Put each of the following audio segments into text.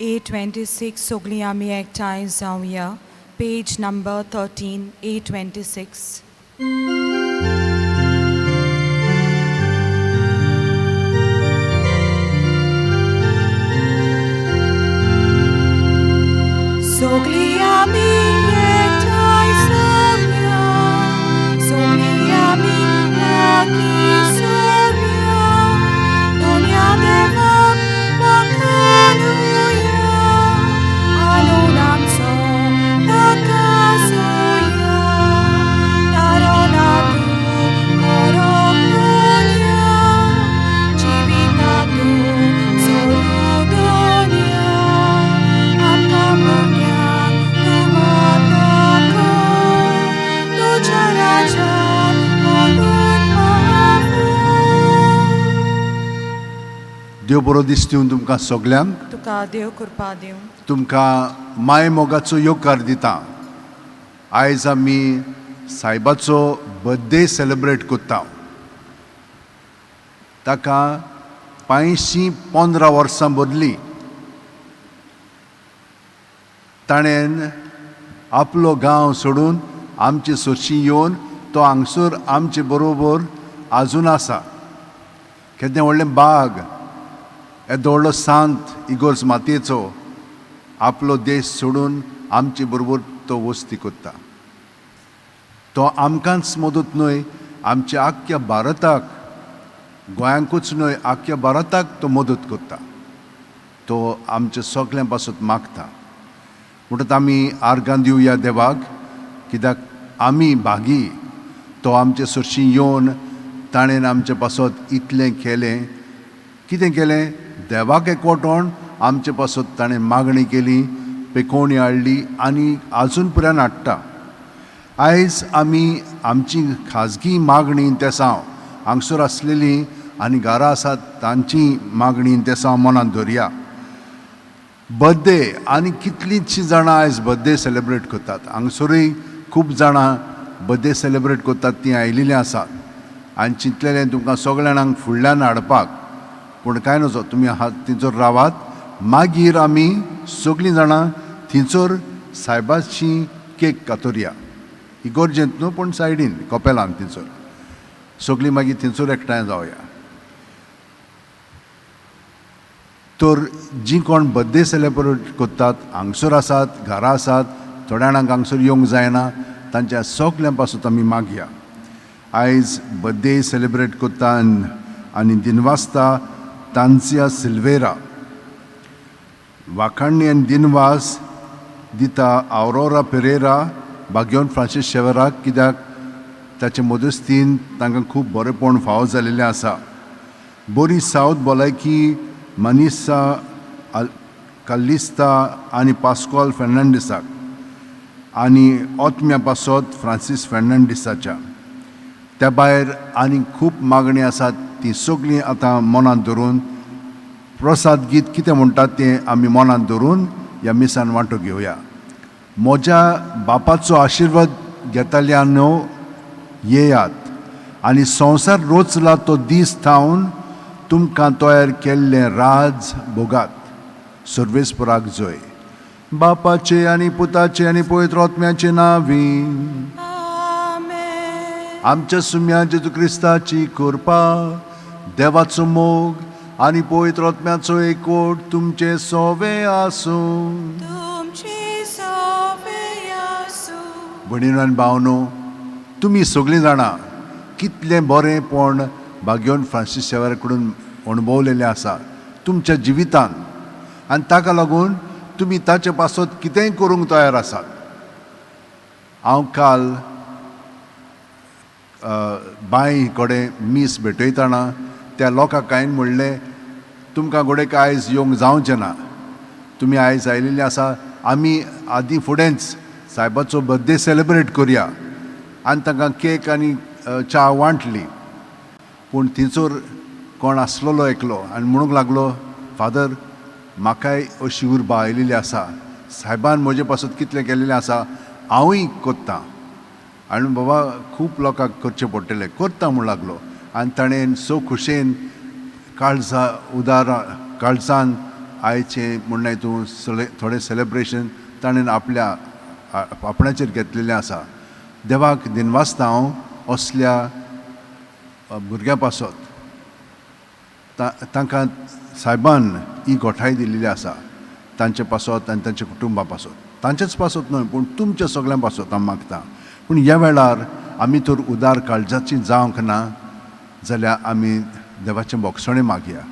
A26 सगळीं आमी एकठांय जावया. Page number 13, A26. सगळीं आमी एकठांय जावया. सगळीं आमी लागीं सरुया. दोनया देवाक वखाणुया. आनंद आमचो ताका जोया. तारणां तूं करप दोनया. जिवितांतूं सोडूं दोनया. आमकां भुरग्यांक तूं मातोको. तुज्या राज्यांत घालून मागू. देव बरो दीस दिवन तुमकां सगल्यांक तुका देव कृपा दिवं. तुमकां माय मोगाचो योगकार दिता. आयज आमी सायबाचो बर्थडे सेलेब्रेट करता. ताका 515 वर्सां बदली ताणें आपलो गांव सोडून आमचे सोरशीं येवन तो हांगसर आमचे बरोबर आजून आसा. केदें व्हडलें बाग, येदो व्हडलो सांत इगोर्ज मातयेचो आपलो देश सोडून आमचे बरोबर तो वस्ती करता. तो आमकांच मदत न्हय, आमच्या आख्ख्या भारताक, गोंयांकूच न्हय आख्ख्या भारताक तो मदत करता. तो आमच्या सगळ्यां पासून मागता. म्हणटच आमी आर्गां दिवया देवाक, कित्याक आमी भागी. तो आमचे सुरशीं येवन ताणें आमचे पासत इतलें केलें. कितें केलें? देवाक एकवटोन आमचे पासत ताणें मागणी केली, पेखोवणी हाडली आनी आजून पर्यंत हाडटा. आयज आमी आमची खाजगी मागणी इंतेसांव हांगसर आसलेली आनी घरां आसात तांची मागणी इंतेसांव मनांत धरया. बर्थडे आनी कितलींशीं जाणां आयज बर्थडे सेलेब्रेट करतात. हांगसरूय खूब जाणां बर्थडे सेलेब्रेट करतात तीं आयिल्लीं आसात. आनी चिंतलेलें तुमकां सगळ्या जाणांक फुडल्यान हाडपाक, पूण कांय नजो, तुमी थंयसर रावात. मागीर आमी सगळीं जाणां थंयसर सायबाची केक कातुरया. इगोर्जेंत न्हू, पूण सायडीन कपेलान थंयसर सगळीं मागीर थंयसर एकठांय जावया. तर जीं कोण बर्थडे सेलेब्रेट करतात, हांगसर आसात, घरां आसात, थोड्या जाणांक हांगसर येवंक जायना, तांच्या सगळ्यां पासून आमी मागया. आयज बर्थडे सेलेब्रेट करता आनी दिनवासता तांसिया सिल्वेरा. वाखाणणी आनी दिनवास दिता आवरोरा पेरेरा बागयोन फ्रांसीस शेवेराक, कित्याक ताचे मदस्तीन तांकां खूब बरेपण फावो जाल्लेलें आसा. बरी सावथ भलायकी मनीसा काल्लिस्ता आनी पास्कॉल फेर्नांडीसाक आनी ओतम्या पासत फ्रांसीस फेर्नांडीसाच्या. त्या भायर आनी खूब मागणी आसात, ती सगळीं आतां मनांत धरून प्रसाद गीत कितें म्हणटात तें आमी मनांत धरून ह्या मिसान वांटो घेवया. म्हज्या बापाचो आशिर्वाद घेताल्यानो येयात आनी संवसार रोचला तो दीस थावन तुमकां तयार केल्लें राज भोगात. सर्वेस्पराक जय. बापाचे आनी पुताचे आनी पवित्र आत्म्याचे नांवीं. आमेन. आमच्या सुम्या जेजू क्रिस्ताची कृपा, देवाचो मोग आनी पवित्र आत्म्याचो एकवट तुमचे सोवे आसूं. तुमची सोबे आसूं. भणीनो आनी भावनो, तुमी सगळीं जाणां कितलें बरेंपण बागयोन फ्रांसीस शेवेरा कडून अणभवलेलें आसा तुमच्या जिवितांत, आनी ताका लागून तुमी ताचे पासत कितेंय करूंक तयार आसात. हांव काल बाय कडेन मीस भेटयतना त्या लोकांक हांवें म्हणलें, तुमकां घोडेक आयज येवंक जावचें ना. तुमी आयज आयिल्लीं आसा, आमी आदीं फुडेंच सायबाचो बर्थडे सेलेब्रेट करया. आनी तांकां केक आनी च्या वांटली. पूण थंयसर कोण आसलोलो एकलो आनी म्हणूंक लागलो, फादर म्हाकाय अशी उर्बा आयिल्ली आसा, सायबान म्हजे पासून कितलें केल्लें आसा, हांवूय कोत्तां. आनी बाबा खूब लोकांक करचें पडटलें, करता म्हूण लागलो. आनी ताणें सो खुशेन काळजा उदार काळजान आयचे म्हणून तूं थोडें सेलेब्रेशन ताणें आपणाचेर घेतलेलें आसा. देवाक दिनवासता हांव असल्या भुरग्यां पासत तांकां सायबान ही घोटाय दिल्ली आसा, तांचे पासत आनी तांच्या कुटुंबा पासत, तांचेच पासत न्हय पूण तुमच्या सगळ्यां पासत हांव मागतां. पूण ह्या वेळार आमी तर उदार काळजाची जावंक ना जाल्यार आमी देवाचें बोगसणें मागया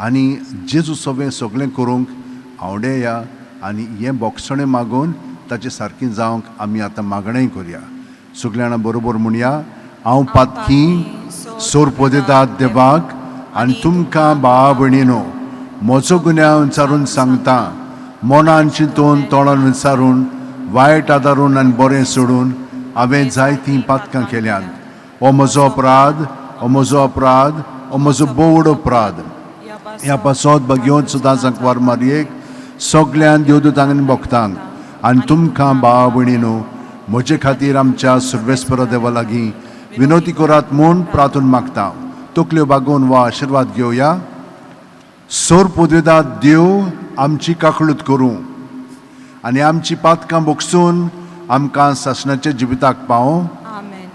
आनी जेजू सगळें करूंक आवडया आनी हें बोगसणें मागून ताचे सारकीं जावंक आमी आतां मागणेय करया. सगळ्या जाणां बरोबर म्हणया, हांव पातकी सोर पोदेतात देवाक आनी तुमकां भावा भयणीनो म्हजो गुन्यांव विचारून सांगता. मोनान चिंतून तोंडान विचारून वायट आदारून आनी बरें सोडून हांवें जायतीं पातकां केल्यांत. हो म्हजो अपराध, हो म्हजो अपराध, हो म्हजो बोवड अपराध. ह्या पासत घेवन सुद्दां सांकवार मारयेक सगळ्यान देवदूतांनी भोगतांक आनी तुमकां भावा भयणीनो म्हजे खातीर आमच्या सर्वेस्परा देवा लागीं विनोती करात म्हूण प्रार्थना मागता. तकल्यो बागोवन वा आशिर्वाद घेवया. सोर पोदेदाद देव आमची काकळूत करूं आनी आमची पातकां बोगसून आमकां सासणाच्या जिविताक पावो. आमेन.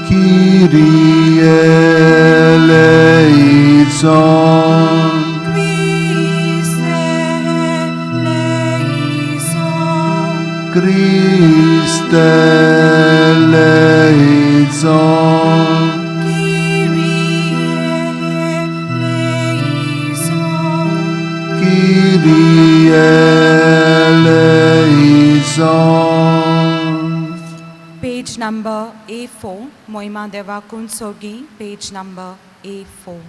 Kyrie eleison. Christe eleison. Kyrie eleison. Page number A4, Moima Deva Kunsogi, page number A4.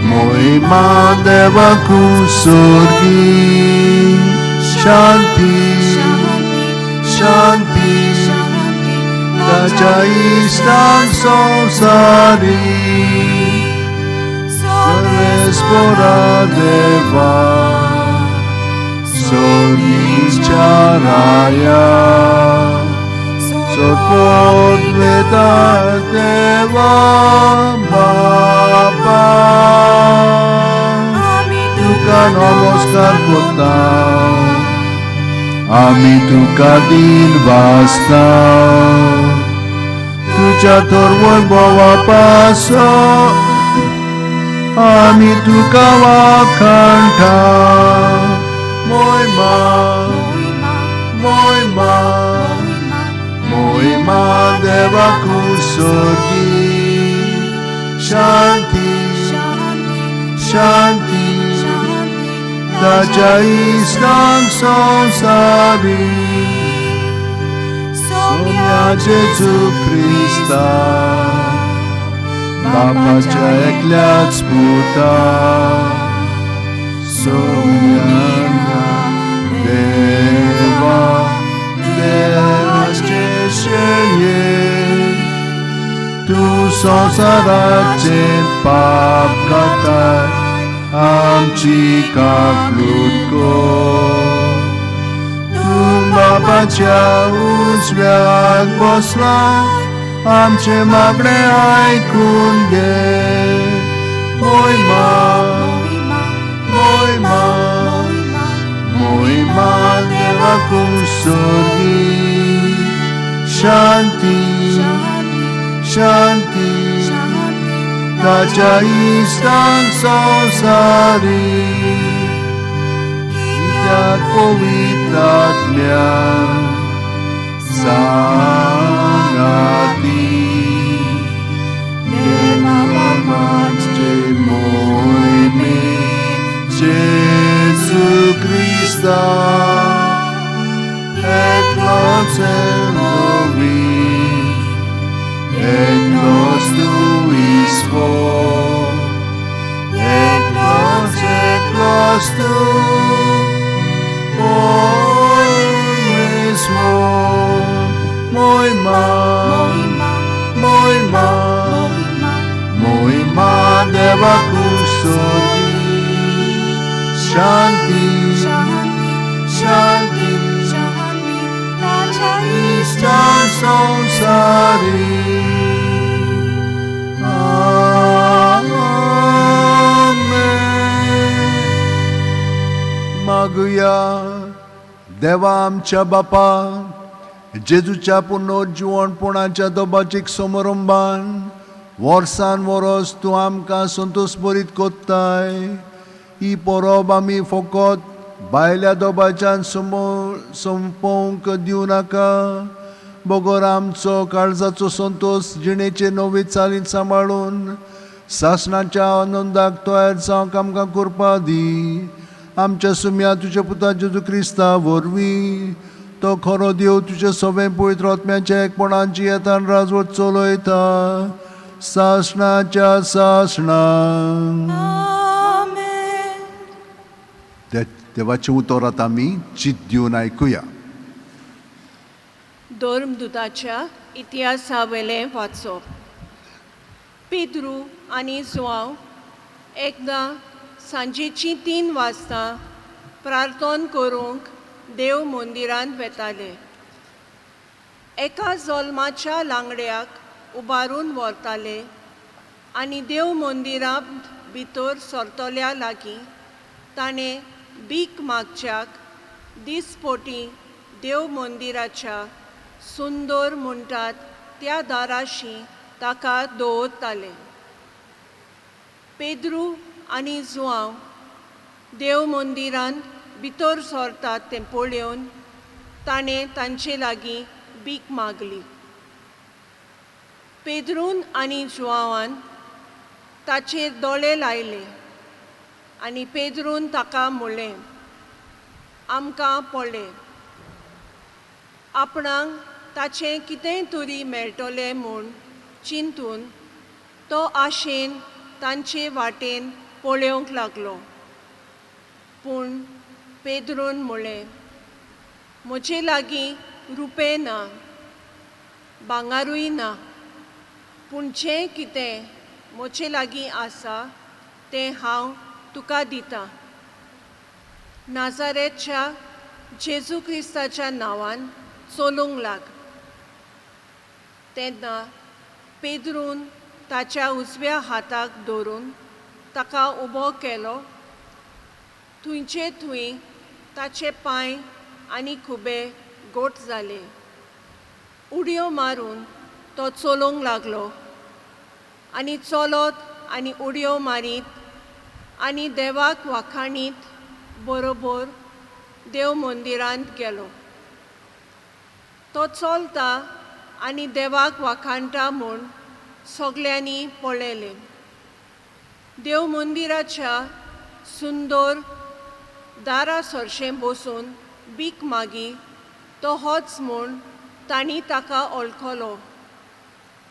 Moima Deva Kunsogi, Shanti, Shanti, Dajaistan Sonsari, Sarvespora Deva, Sonicharaya, Sopod Veda Deva Baba. Tuka namaskar kortao, ami tuka din bastao, tuja torvon bova paso, ami tuka wakantao. Moima, Moima, Moima Deva Kunsogi, Shanti, Shanti, Dajaistan Sonsari, Somia Jezu Krista, Bapacia ekliat sputa, Somia Deva, Deva Cheshenye, Tu Sonsarace pap katai, Amchi kaklutko. Tu Bapacia uzwiak posla, Amche magne aikun ge. Moima, Moima, Moima Deva Kunsogi, Shanti, Shanti, Dajaistan Sonsari, Itat Povitratmya Sangati, Deva Mamache Moime, Jesu Christa, Eklos Elovi, Eklos tu ispo, Eklos tu, always more. देवाकू सोर्गी शांती शांती इष्टा संसारी मागुया देवा आमच्या बापा जेजूच्या पुनरुज्जीवणपणाच्या दोबाचीक समारंभान वर्सान वरस तूं आमकां संतोश भरीत कोत्ताय. ही परब आमी फकत भायल्या दोबाच्यान संपोवंक दिवं नाका, बगर आमचो काळजाचो संतोष जिणेचे नवे चालीन सांबाळून सासणाच्या आनंदाक तयार जावंक आमकां करपा दी. आमच्या सुम्या तुज्या पुता जेजू क्रिस्ता वरवीं तो खरो देव तुजे सगळें पवित्र आत्म्याच्या एकपणाची येतान राजवट चलयता सासणाच्या सासणांक. देवाचें उतर आतां आमी चित दिवन आयकुया. धर्मदुताच्या इतिहासावेलें वाचप. पेद्रू आनी जुआंव एकदां सांजेची 3 वाजता प्रार्थना करूंक देव मंदिरांत वेताले. एका जल्माच्या लांगड्याक उबारून व्हरताले आनी देव मंदिरांत भितर सरतल्या लागीं ताणें भीक मागच्याक दिसपोटी देव मंदिराच्या सुंदर म्हणटात त्या दाराशी ताका दवरताले. पेद्रू आनी जुआंव देव मंदिरांत भितर सरतात तें पळोवन ताणें तांचे लागीं भीक मागली. पेद्रून आनी जुआंवान ताचेर दोळे लायले आनी पेद्रून ताका म्हणलें, आमकां पळय. आपणाक ताचें कितेंय तरी मेळटलें म्हूण चिंतून तो आशेन तांचे वाटेन पळोवंक लागलो. पूण पेद्रून म्हणलें, म्हजे लागीं रुपे ना, भांगारूय ना, पूण जें कितें म्हजे लागीं आसा तें हांव तुका दितां. नाजारेतच्या जेजू क्रिस्ताच्या नांवान चलूंक लाग. तेन्ना पेद्रून ताच्या उजव्या हाताक धरून ताका उबो केलो. थंयचे थंय ताचे पांय आनी खुबे गोठ जाले. उडयो मारून तो चलोवंक लागलो आनी चलत आनी उडयो मारीत आनी देवाक वाखाणीत बरोबर देव मंदिरांत गेलो. तो चलता आनी देवाक वाखाणटा म्हूण सगल्यांनी पळयलें. देव मंदिराच्या सुंदर दारा सरशें बसून भीक मागी तो होच म्हूण तांणी ताका वळखलो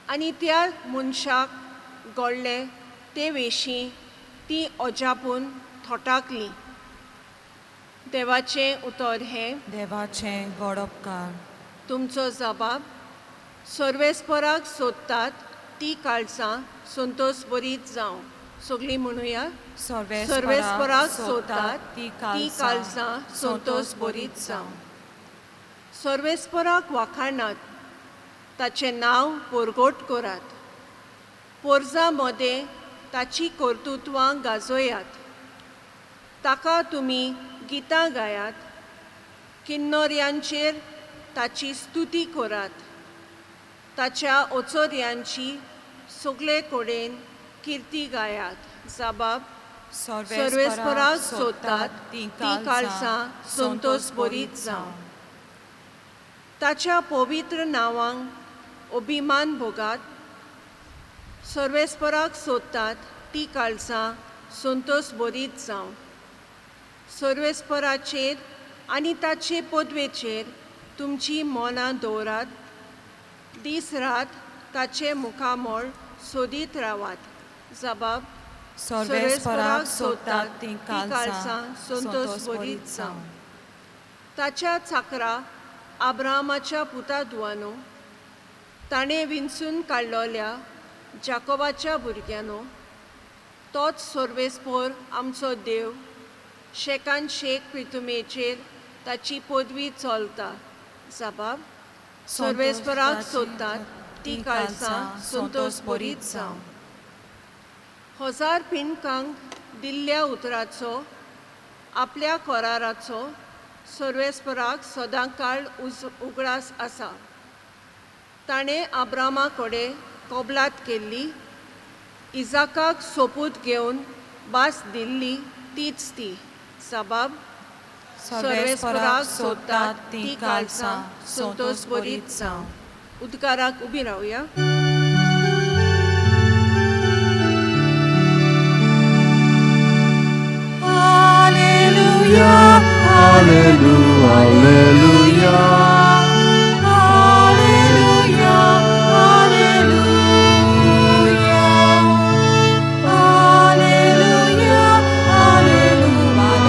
आनी त्या मनशाक घडले ते वेशी ती अजापून थोटाकली. देवाचें उतर हें. देवाचें व्हड उपकार. तुमचो जबाब. सर्वेस्पराक सोदतात ती काळजां संतोश बरीत जावं. सगळीं म्हणुया. सर्वेस्पराक सोदतात ती काळजां संतोश बरीत जावं. सर्वेस्पराक वाखाणात, ताचें नांव परगट करात. पोरजां मदें ताची कर्तुत्वां गाजोयात. ताका तुमी गितां गायात. किन्नोऱ्यांचेर ताची स्तुती करात. ताच्या ओचोऱ्यांची सगळे कडेन किर्ती गायात. जबाब. सर्वेस्पराक सोदतात ती काळजां संतोश बरीत जावं. ताच्या पवित्र नांवांक अभिमान भोगात. सर्वेस्पराक सोदतात ती काळजां संतोश बरीत जावं. सर्वेस्पराचेर आनी ताचे पदवेचेर तुमची मोनां दवरात. दीस रात ताचे मुखामळ सोदीत रावात. जबाब. सर्वेस्पराक सोदतात ती काळजां संतोश बरीत जावं. ताच्या चाकरा आब्रामाच्या पुता दुआनो, ताणें विंचून काडलोल्या जाकोबाच्या भुरग्यानो, तोच सर्वेस्पोर आमचो देव शेकान शेक पितुमेचेर ताची पदवी चलता. जबाब: सर्वेस्पराक सोदतात ती काळसां संतोष बरीच जावं. हजार पिणकांक दिल्ल्या उतराचो आपल्या कराराचो सर्वेस्पराक सदांकाळ उगडास आसा. ताणें अब्रामा कडेन कबलात केल्ली, इजाकाक सोपूत घेवन भास दिल्ली तीच ती. जबाब: सर्वेस्पराक सोदतात ती काळसां संतोष बरीच जावं. उद्गाराक उबी रावया. Hallelujah, Hallelujah, hallelujah. hallelujah, hallelujah, hallelujah, hallelujah,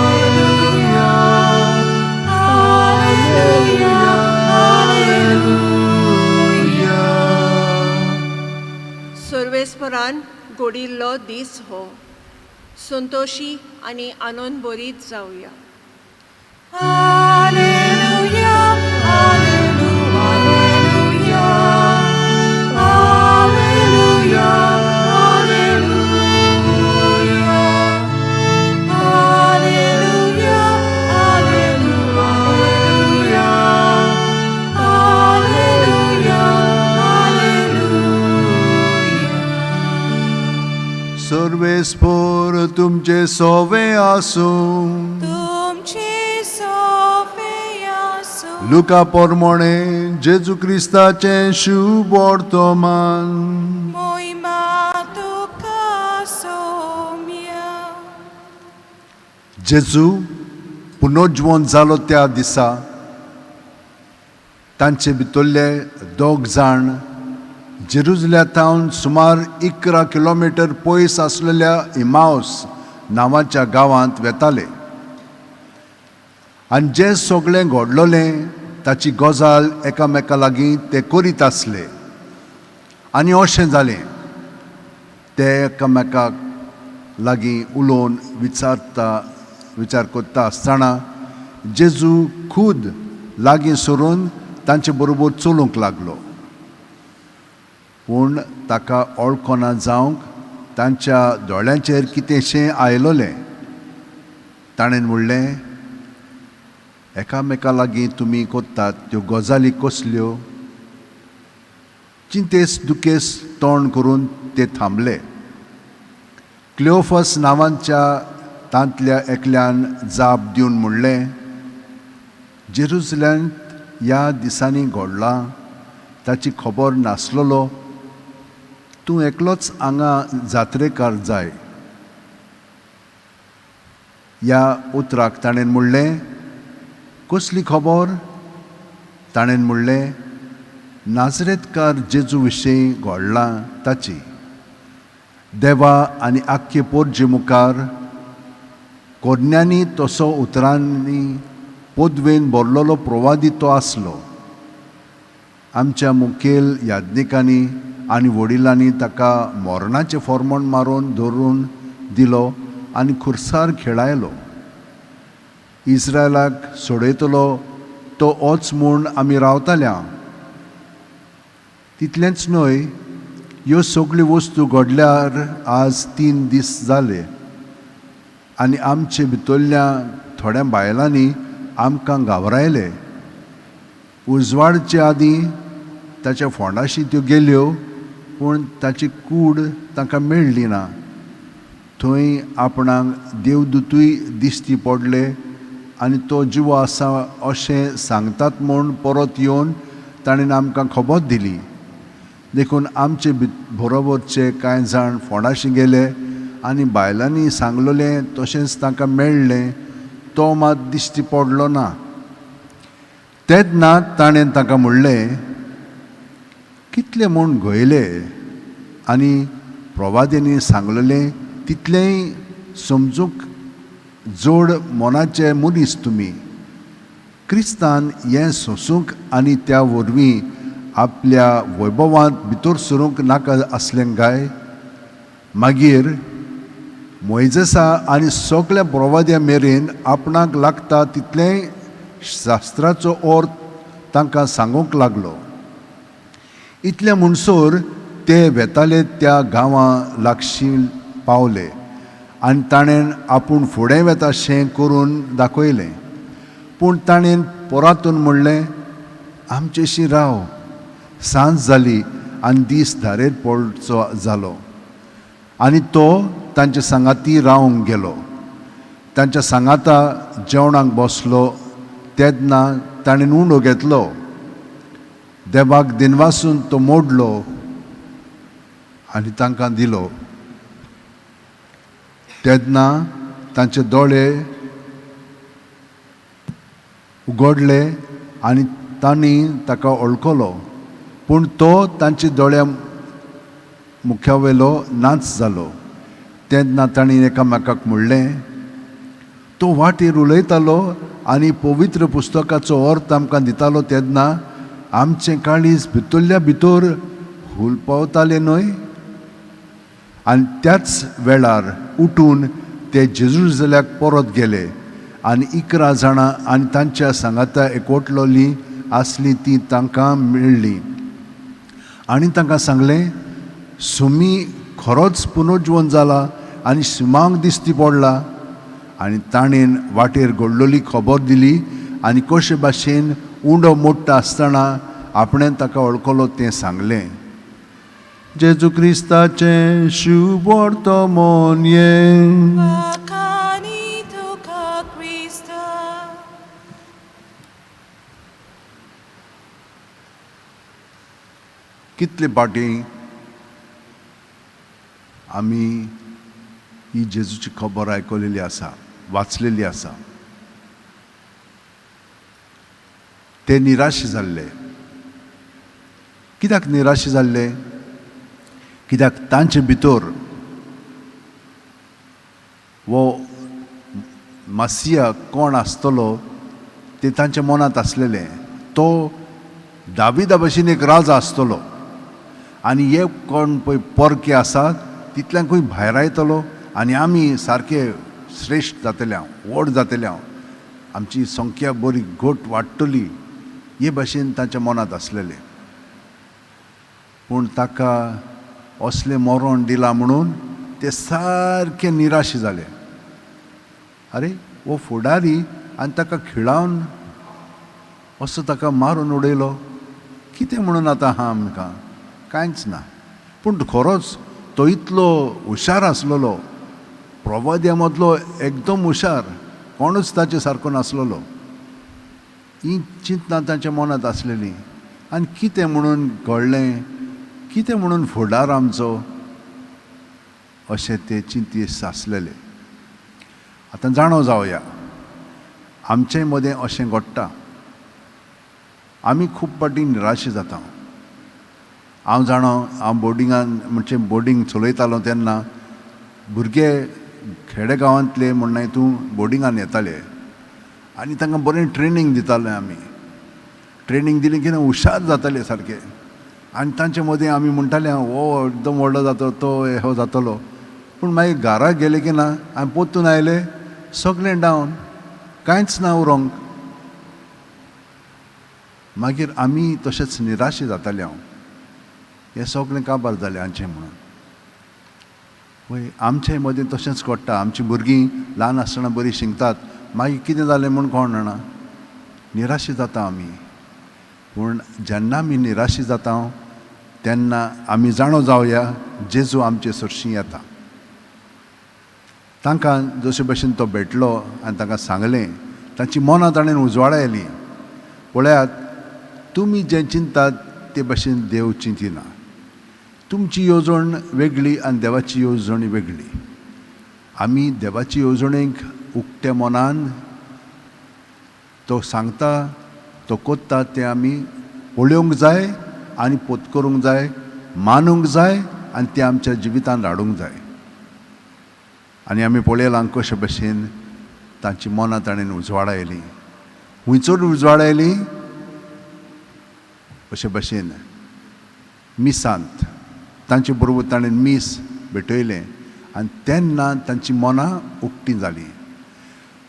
hallelujah, hallelujah. सर्वेस्परान घोडिल्लो दीस हो. संतोशी आनी आनंद बरीच जावया. Hallelujah, hallelujah, hallelujah, hallelujah, hallelujah, hallelujah, hallelujah, hallelujah. सर्वेस्पोर तुमचे सोवे आसूं. तुमची सोफे आसूं. लुका पोरमोणे जेजू क्रिस्ताचे शुभ वर्तमान. मोहिमा तुका सोम्या. जेजू पुनर्जीवन जालो त्या दिसा तांचे भितरले 2 जाण जेरुजल्यातावन सुमार 11 किलोमीटर पयस आसलेल्या इमाउस नांवाच्या गांवांत वेताले. आनी जें सगळें घडलोलें ताची गजाल एकामेका लागीं ते करीत आसले. आनी अशें जालें ते एकामेकाक लागीं उलोवन विचार करता आसतना जेजू खूद लागीं सरून तांचे बरोबर चलूंक लागलो. पूण ताका वळखना जावंक तांच्या दोळ्यांचेर कितेंशें आयलोलें. ताणें म्हणलें, एकामेका लागीं तुमी कोत्तात त्यो गजाली कसल्यो? चिंतेस दुखेस तोंड करून ते थांबले. क्लिओफस नांवाच्या तांतल्या एकल्यान जाप दिवन म्हणलें, जेरुसलेमांत ह्या दिसांनी घडलां ताची खबर नासलोलो. तूं एकलोच हांगा जात्रेकार जाय. ह्या उतराक ताणें म्हणलें, कसली खबर? ताणें म्हणलें, नाजरेतकार जेजू विशीं घडलां ताची. देवा आनी आख्खे पोरजे मुखार कोज्ञांनी तसो उतरांनी पदवेन बरलोलो प्रवादी तो आसलो. आमच्या मुखेल याज्ञिकांनी आनी वडिलांनी ताका मोरणाचें फॉर्मण मारून धरून दिलो आनी खुर्सार खेळायलो. इस्रायलाक सोडयतलो तो होच म्हूण आमी रावताल्या. तितलेंच न्हय, ह्यो सगळ्यो वस्तू घडल्यार आज 3 दीस जाले आनी आमचे भितरल्या थोड्या बायलांनी आमकां घाबरायले. उजवाडचे आदीं ताच्या फोंडाशी त्यो गेल्यो, पूण ताची कूड तांकां मेळ्ळी ना. थंय आपणाक देवदूतूय दिश्टी पडले आनी तो जिवो आसा अशें सांगतात म्हूण परत येवन ताणें आमकां खबर दिली. देखून आमचे बरोबरचे कांय जाण फोंडाशी गेले आनी बायलांनी सांगलोलें तशेंच तांकां मेळ्ळें. तो मात दिश्टी पडलो ना. तेन्ना ताणें ताका म्हणलें, कितले म्हूण घोयले आनी प्रवाद्यांनी सांगलेलें तितलेंय समजूंक जोड मोनाचे मनीस तुमी. क्रिस्तान हें सोंसूंक आनी त्या वरवीं आपल्या वैभवांत भितर सरूंक नाका आसलें काय? मागीर मोइजेसा आनी सगळ्या प्रवाद्या मेरेन आपणाक लागता तितलें शास्त्राचो अर्थ तांकां सांगूंक लागलो. इतले म्हणसर ते वेताले त्या गांवां लागशीं पावले आनी ताणें आपूण फुडें वेताशें करून दाखयलें. पूण ताणें पोरातून म्हणलें, आमचेशी राव, सांज जाली आनी दीस धारेर पडचो जालो. आनी तो तांचे सांगाती रावंक गेलो. तांच्या सांगाता जेवणाक बसलो तेन्ना ताणें उंडो घेतलो. देवाक दिनवासून तो मोडलो आनी तांकां दिलो. तेन्ना तांचे दोळे उगडले आनी तांणी ताका वळखलो. पूण तो तांच्या दोळ्या मुख्यावेलो नाच जालो. तेन्ना तांणी एकामेकाक म्हणलें, तो वाटेर उलयतालो आनी पवित्र पुस्तकाचो अर्थ आमकां दितालो तेन्ना आमचें काळीज भितरल्या भितर हुलपावतालें न्हय. आनी त्याच वेळार उठून ते जेरुसलेमाक परत गेले आनी 11 जाणां आनी तांच्या सांगाता एकवटलोलीं आसलीं तीं तांकां मेळ्ळीं आनी तांकां सांगलें, सुमी खरोच पुनर्जीवन जाला आनी सुमांक दिश्टी पडला. आनी ताणें वाटेर घडलोली खबर दिली आनी कशे भाशेन उंडो मोडटा आसतना आपणें ताका वळखलो तें सांगलें. जेजू क्रिस्ताचें शुभ वर्तमान ये. Wakani tuka Krista. कितले पाटी आमी ही जेजूची खबर आयकलेली आसा, वाचलेली आसा. ते निराश जाल्ले. कित्याक निराश जाल्ले? कित्याक तांचे भितर वो मासिया कोण आसतलो ते तांच्या मनांत आसलेलें. तो दाविदा भशेन एक राजा आसतलो आनी हे कोण पळय परके आसात तितल्यांकूय भायर येतलो आनी आमी सारके श्रेश्ठ जातले, व्हड जातले, आमची संख्या बरी घट वाडटली, हे भाशेन तांच्या मनांत आसलेलें. पूण ताका असलें मरण दिलां म्हणून ते सारके निराश जाले. अरे हो फुडारी आनी ताका खिळावन असो ताका मारून उडयलो, कितें म्हणून आतां आहा आमकां? कांयच ना. पूण खरोच तो इतलो हुशार आसलेलो, प्रवाद्या मदलो एकदम हुशार, कोणूच ताचे सारको नासलेलो. ही चिंतना तांच्या मनांत आसलेली. आनी कितें म्हणून घडलें, कितें म्हणून फुडार आमचो, अशें ते चिंतीस आसलेले. आतां जाणो जावया, आमचे मदें अशें घडटा. आमी खूब पाटी निराश जाता. हांव जाणो, हांव बोर्डिंगान म्हणजे बोर्डिंग चलयतालो तेन्ना भुरगे खेडेगांवांतले म्हणना हितून बोर्डिंगान येताले आनी तांकां बरें ट्रेनींग दितालें आमी. ट्रेनींग दिली की हुशार जाताले सारके. आनी तांचे मदीं आमी म्हणटाले हो एकदम व्हडलो जातो, तो हो जातलो. पूण मागीर घरा गेले की ना, आमी पोत्तून आयले, सगळें डावन, कांयच ना उरोंक. मागीर आमी तशेंच निराश जाताले. हांव हें सगळें काबार जालें हांचें म्हणून. पळय, आमचे मदीं तशेंच घडटा. आमचीं भुरगीं ल्हान आसतना बरीं शिंकतात, मागीर कितें जालें म्हूण कोण जाणा, निराश जाता आमी. पूण जेन्ना आमी निराश जाता तेन्ना आमी जाणो जावया, जेजू आमचे सुरशीं येता. तांकां जशे भशेन तो भेटलो आनी तांकां सांगलें, तांची मनां ताणें उजवाडायलीं. पळयात, तुमी जें चिंतात ते भशेन देव चिंतिना. तुमची येवजण वेगळी आनी देवाची येवजण वेगळी. आमी देवाची येवजणेक उक्त्या मनान तो सांगता, तो कोत्ता तें आमी पळोवंक जाय आनी पोतकरूंक जाय, मानूंक जाय आनी तें आमच्या जिवितांत हाडूंक जाय. आनी आमी पळयलां कशे भशेन तांची मनां ताणें उजवाडायलीं. हुंयचर उजवाडायलीं अशे भशेन मिसांत तांचे बरोबर ताणें मीस भेटयलें आनी तेन्ना तांची मनां उक्तीं जालीं.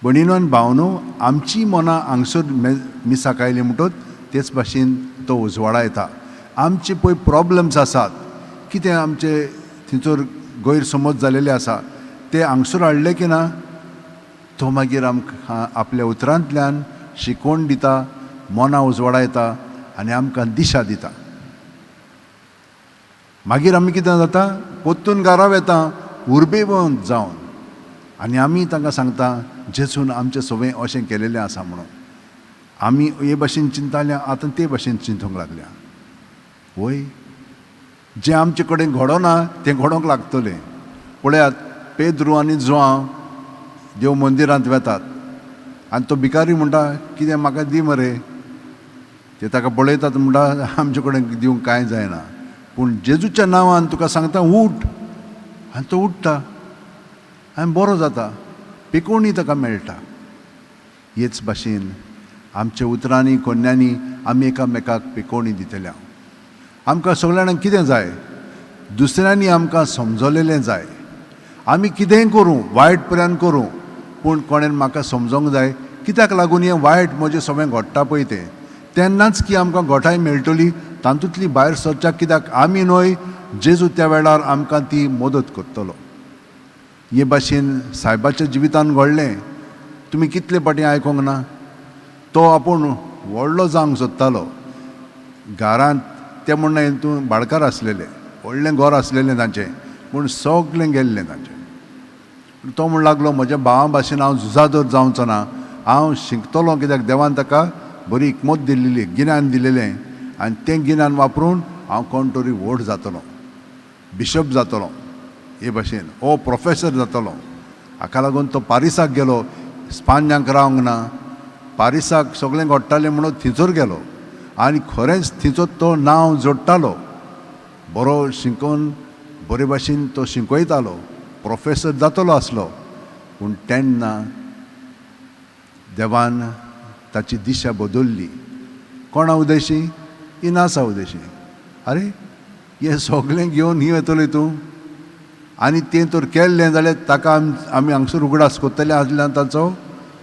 भणीनो आनी भावनो, आमची मनां हांगसर मिसाक आयली म्हणटच तेच भाशेन तो उजवाडा येता. आमचे पळय प्रॉब्लम्स आसात, कितें आमचे थंयसर गैरसमज जालेले आसा ते हांगसर हाडले की ना, तो मागीर आमकां आपल्या उतरांतल्यान शिकवण दिता, मनां उजवाडा येता आनी आमकां दिशा दिता. मागीर आमी कितें जाता, पोत्तून घराब येता उर्बेवंत जावन, आनी आमी तांकां सांगता जेजून आमचें सगळें अशें केलेलें आसा म्हणून. आमी हे भाशेन चिंताल्या, आतां ते भाशेन चिंतूंक लागल्या. वय, जें आमचे कडेन घडोना तें घडोवंक लागतलें. पळयात, पेद्रू आनी जोआंव देव मंदिरांत वेतात आनी तो भिकारी म्हणटा कितें म्हाका दी मरे. ते ताका पळयतात म्हणटा आमचे कडेन दिवंक कांय जायना, पूण जेजूच्या नांवान तुका सांगता उठ, आनी तो उठटा आनी बरो जाता, पिकोवणी ताका मेळटा. हेच भाशेन आमच्या उतरांनी कोन्यांनी आमी एकामेकाक पिकोवणी दितल्या. आमकां सगळ्या जाणांक कितें जाय, दुसऱ्यांनी आमकां समजलेलें जाय. आमी कितेंय करूं, वायट पर्यान करूं, पूण कोणेन म्हाका समजोंक जाय कित्याक लागून हें वायट म्हजें सगळें घडटा पळय तें, तेन्नाच की आमकां घोटाय मेळटली. तातूंतली भायर सरच्याक कित्याक आमी न्हय, जेजू त्या वेळार आमकां ती मदत करतलो. हे भाशेन सायबाच्या जिवितान घडलें. तुमी कितले फाटीं आयकोंक ना, तो आपूण व्हडलो जावंक सोदतालो. घरांत ते म्हणना हितून भाडकार आसलेले, व्हडलें घर आसलेलें तांचें, पूण सगळें गेल्लें तांचें. तो म्हण लागलो म्हज्या भावा भाशेन हांव झुजादर जावचो ना, हांव शिकतलों, कित्याक देवान ताका बरी हिकमत दिल्ली, गिन्यान दिलेलें, आनी तें गिन्यान वापरून हांव कोण तरी व्हड जातलों, बिशप जातलों, हे भाशेन ओ प्रोफेसर जातलो. हाका लागून तो पारिसाक गेलो. स्पान्यांक रावंक ना, पारिसाक सगळें घडटालें म्हणून थंयसर गेलो आनी खरेंच थंयचो तो नांव जोडटालो. बरो शिकोवन बरे भाशेन तो शिकयतालो, प्रोफेसर जातलो आसलो. पूण तेन्ना देवान ताची दिशा बदलली. कोणा उदेशी? इनासा उदेशी. अरे हें सगळें घेवन ही येतलो तूं, आनी तें तर केल्लें जाल्यार ताका आमी हांगसर उगडास कोत्तले आसल्यान ताचो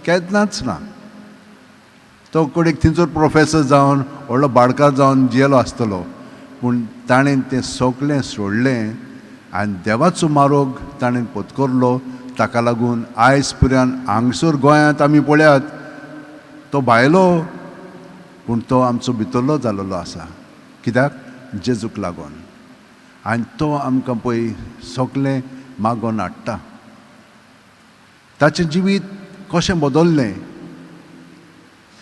केन्नाच ना. तो कडेक थंयसर प्रोफेसर जावन व्हडलो भाडकार जावन जियेलो आसतलो, पूण ताणें तें सगळें सोडलें आनी देवाचो मार्ग ताणें पत्करलो. ताका लागून आयज पर्यान हांगसर गोंयांत आमी पळयात, तो भायलो पूण तो आमचो भितरलो जाल्लो आसा. कित्याक? जेजूक लागून. आनी तो आमकां पळय सगळें मागोन हाडटा. ताचें जिवीत कशें बदल्लें.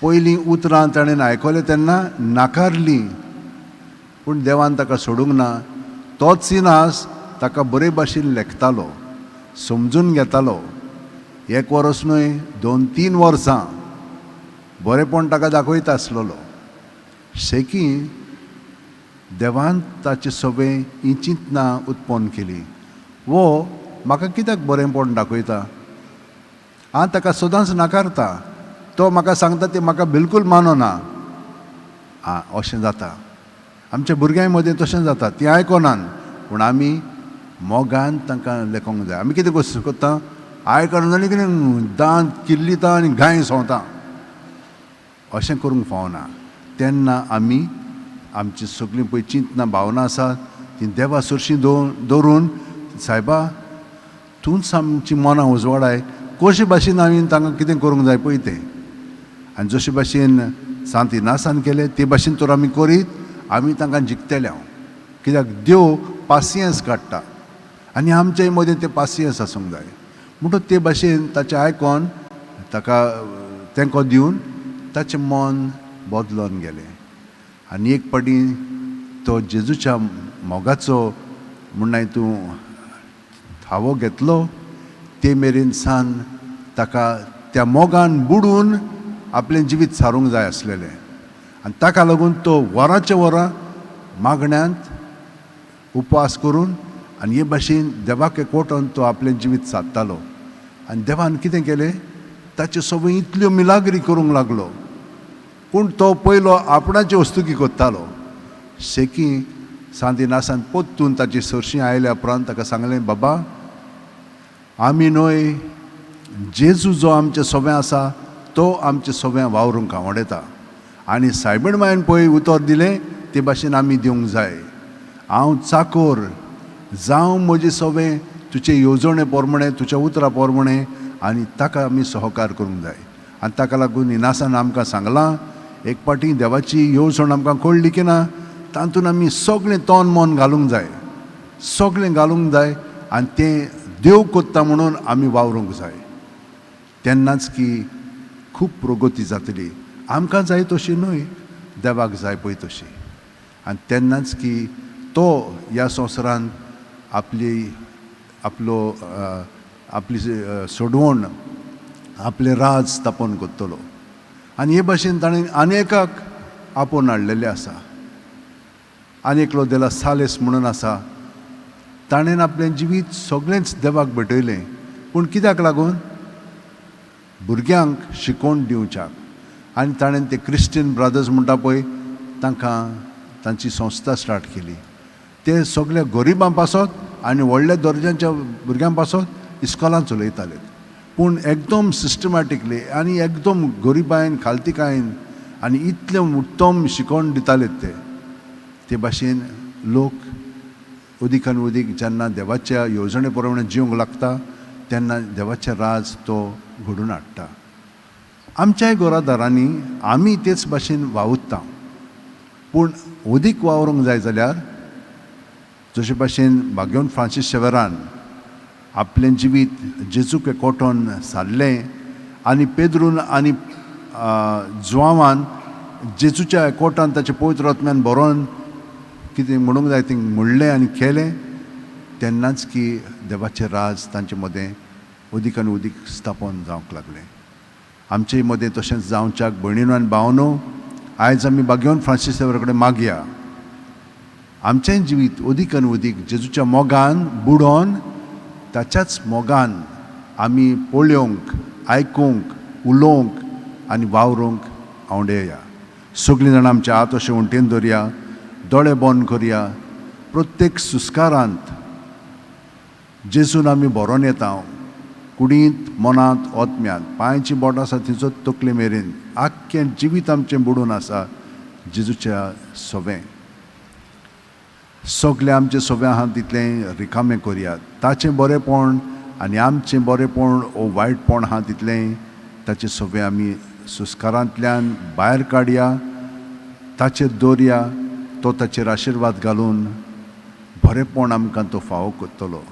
पयलीं उतरां ताणें आयकलें तेन्ना नाकारलीं, पूण देवान ताका सोडूंक ना. तोच इनास ताका बरे भाशेन लेखतालो, समजून घेतालो. 1 वर्स न्हय, 2-3 वर्सां बरेपण ताका दाखयता आसलेलो. शेकी देवान ताची सगळें ही चिंतना उत्पन्न केली. वो म्हाका कित्याक बरेंपण दाखयता? हांव ताका सदांच नाकारता. तो म्हाका सांगता तें म्हाका बिलकूल मानना. अशें जाता. आमच्या भुरग्यां मदें तशें जाता. तीं आयकोनान, पूण आमी मोगान तांकां लेखोंक जाय. आमी कितें कोत्ता? आयकना जाल्यार कितें दांत किल्लिता आनी गाय सोंवता. अशें करूंक फावना. तेन्ना आमी आमची सगळीं पळय चिंतना भावना आसात ती देवा सुरशीं दवरून, सायबा तूंच आमची मनां उजवाडाय. कशे भाशेन आमी तांकां कितें करूंक जाय पळय तें. आनी जशे भाशेन सांत इनासान केलें ते भाशेन तर आमी करीत, आमी तांकां जिखतले. कित्याक देव पासियेंस काडटा आनी आमचे मदें तें पासियेंस आसूंक जाय. म्हणटच ते भाशेन ताचें आयकोन ताका तेंको दिवन ताचें मन बदलोन गेलें. आनी एक पाटी तो जेजूच्या मोगाचो म्हणून तूं थावो घेतलो ते मेरेन सान ताका त्या मोगान बुडून आपलें जिवीत सारूंक जाय आसलेलें. आनी ताका लागून तो वरांचे वरां मागण्यांत उपवास करून आनी हे भाशेन देवाक एकवटोन तो आपलें जिवीत सादतालो. आनी देवान कितें केलें? ताच्यो सगळ्यो इतल्यो मिलाग्री करूंक लागलो. पूण तो पयलो आपणाच्यो वस्तुकी कोत्तालो. शेकी सांत इनासान पोत्तून ताची सरशीं आयल्या उपरांत ताका सांगलें, बाबा आमी न्हय, जेजू जो आमचे सोबे आसा तो आमचे सोबे वावरूंक आवडटा. आनी सायबीण मायन पळय उतर दिलें ते भाशेन आमी दिवंक जाय. हांव चाकोर जावं म्हजे सोबे तुजे येवजणे पोरमणे, तुज्या उतरां पोरमणे, आनी ताका आमी सहकार करूंक जाय. आनी ताका लागून इनासान आमकां सांगलां, एक पाटी देवाची येवजण आमकां कळ्ळी की ना, तातूंत आमी सगळें तोंड मन घालूंक जाय, सगळें घालूंक जाय, आनी तें देव कोत्ता म्हणून आमी वावरूंक जाय. तेन्नाच की खूब प्रगती जातली. आमकां जाय तशी न्हय, देवाक जाय पळय तशी. आनी तेन्नाच की तो ह्या संवसारांत आपली सोडवण, आपले राज स्थापन करतलो. आनी हे भाशेन ताणें अनेकाक आपोवन हाडलेले आसा. आनेकलो देला सालेस म्हणून आसा, ताणें आपलें जिवीत सगळेंच देवाक भेटयलें. पूण कित्याक लागून? भुरग्यांक शिकोवन दिवच्याक. आनी ताणें ते क्रिश्चन ब्रदर्स म्हणटा पळय, तांकां तांची संस्था स्टार्ट केली. ते सगळे गरिबां पासत आनी व्हडल्या दर्जाच्या भुरग्यां पासत इस्कॉलांत चलयताले. पूण एकदम सिस्टमॅटिकली आनी एकदम गरिबायन खालतिकायेन आनी इतलें उत्तम शिकवण दिताले ते भाशेन लोक उदीकान उदीक जेन्ना देवाच्या येवजणे प्रमाणे जिवंक लागता तेन्ना देवाचें राज तो घडोवन हाडटा. आमच्याय घरादारांनी आमी तेच भाशेन वावुरता. पूण उदीक वावरूंक जाय जाल्यार जशे भाशेन भाग्यवन फ्रांसीस शेवेरान आपलें जिवीत जेजूक एकवटोन सारलें आनी पेद्रून आनी जुआंवान जेजूच्या एकवटान ताचे पवित्र आत्म्यान बरोवन कितें म्हणूंक जाय तें म्हणलें आनी केलें, तेन्नाच की देवाचें राज तांचे मदें उदीकान उदीक स्थापन जावंक लागलें. आमचे मदें तशेंच जावच्याक भयणीनो आनी भावनो, आयज आमी भाग्यवन फ्रांसीस शेवेरा कडेन मागया, आमचें जिवीत उदीकान उदीक जेजूच्या मोगान बुडोवन ताच्याच मोगान आमी पळोवंक, आयकूंक, उलोवंक आनी वावरूंक आवडेया. सगळीं जाणां आमचे हात अशें वणटीन दवरया, दोळे बंद करया. प्रत्येक सुस्कारांत जेजून आमी बरोवन येता, कुडींत, मनांत, ओतम्यांत, पांयची बोट आसा तिचो तकले मेरेन आख्खें जिवीत आमचें बुडून आसा जेजूच्या सोबें. सगळें आमचें सोबें आहा तितलें रिकामें करया. ताचें बरेंपण आनी आमचें बरेंपण वो वायटपण आहा तितलें ताचें सोबें आमी सुस्कारांतल्यान भायर काडया, ताचेर दवरया. तो ताचेर आशिर्वाद घालून बरेंपण आमकां तो फावो करतलो.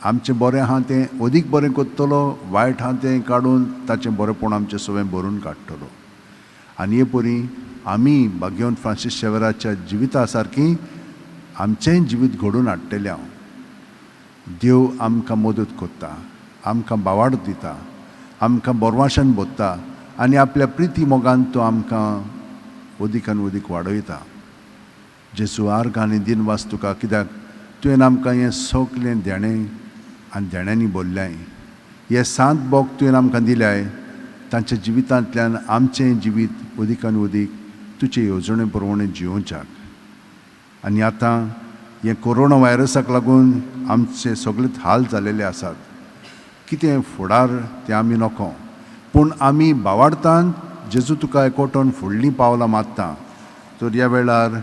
आमचें बरें आहा तें अदीक बरें करतलो, वायट आहा तें काडून ताचें बरेंपण आमचें सोबें भरून काडटलो. आनी हे परी आमी भाग्यवन फ्रांसीस शेवेराच्या जिविता सारकी आमचेंय जिवीत घडोवन हाडटले. हांव देव आमकां मदत करता, आमकां बावाड दिता, आमकां बोरवाशान बोत्ता आनी आपल्या प्रिती मोगान तो आमकां उदीकान उदीक वाडयता. जेजू आर्ग आनी दिनवास तुका, कित्याक तुवें आमकां हें सगलें देणें आनी देण्यांनी भरल्याय. हे 7 बोग तुवें आमकां दिल्याय, तांच्या जिवितांतल्यान आमचें जिवीत उदीकान उदीक तुजे येवजणे प्रमाणे जिवोवच्याक. आनी आतां हे कोरोना व्हायरसाक लागून आमचे सगळेच हाल जालेले आसात. कितें फुडार तें आमी नोको, पूण आमी बावाडतान जेजू तुका एकवटोन फुडलीं पावलां मारता. तर ह्या वेळार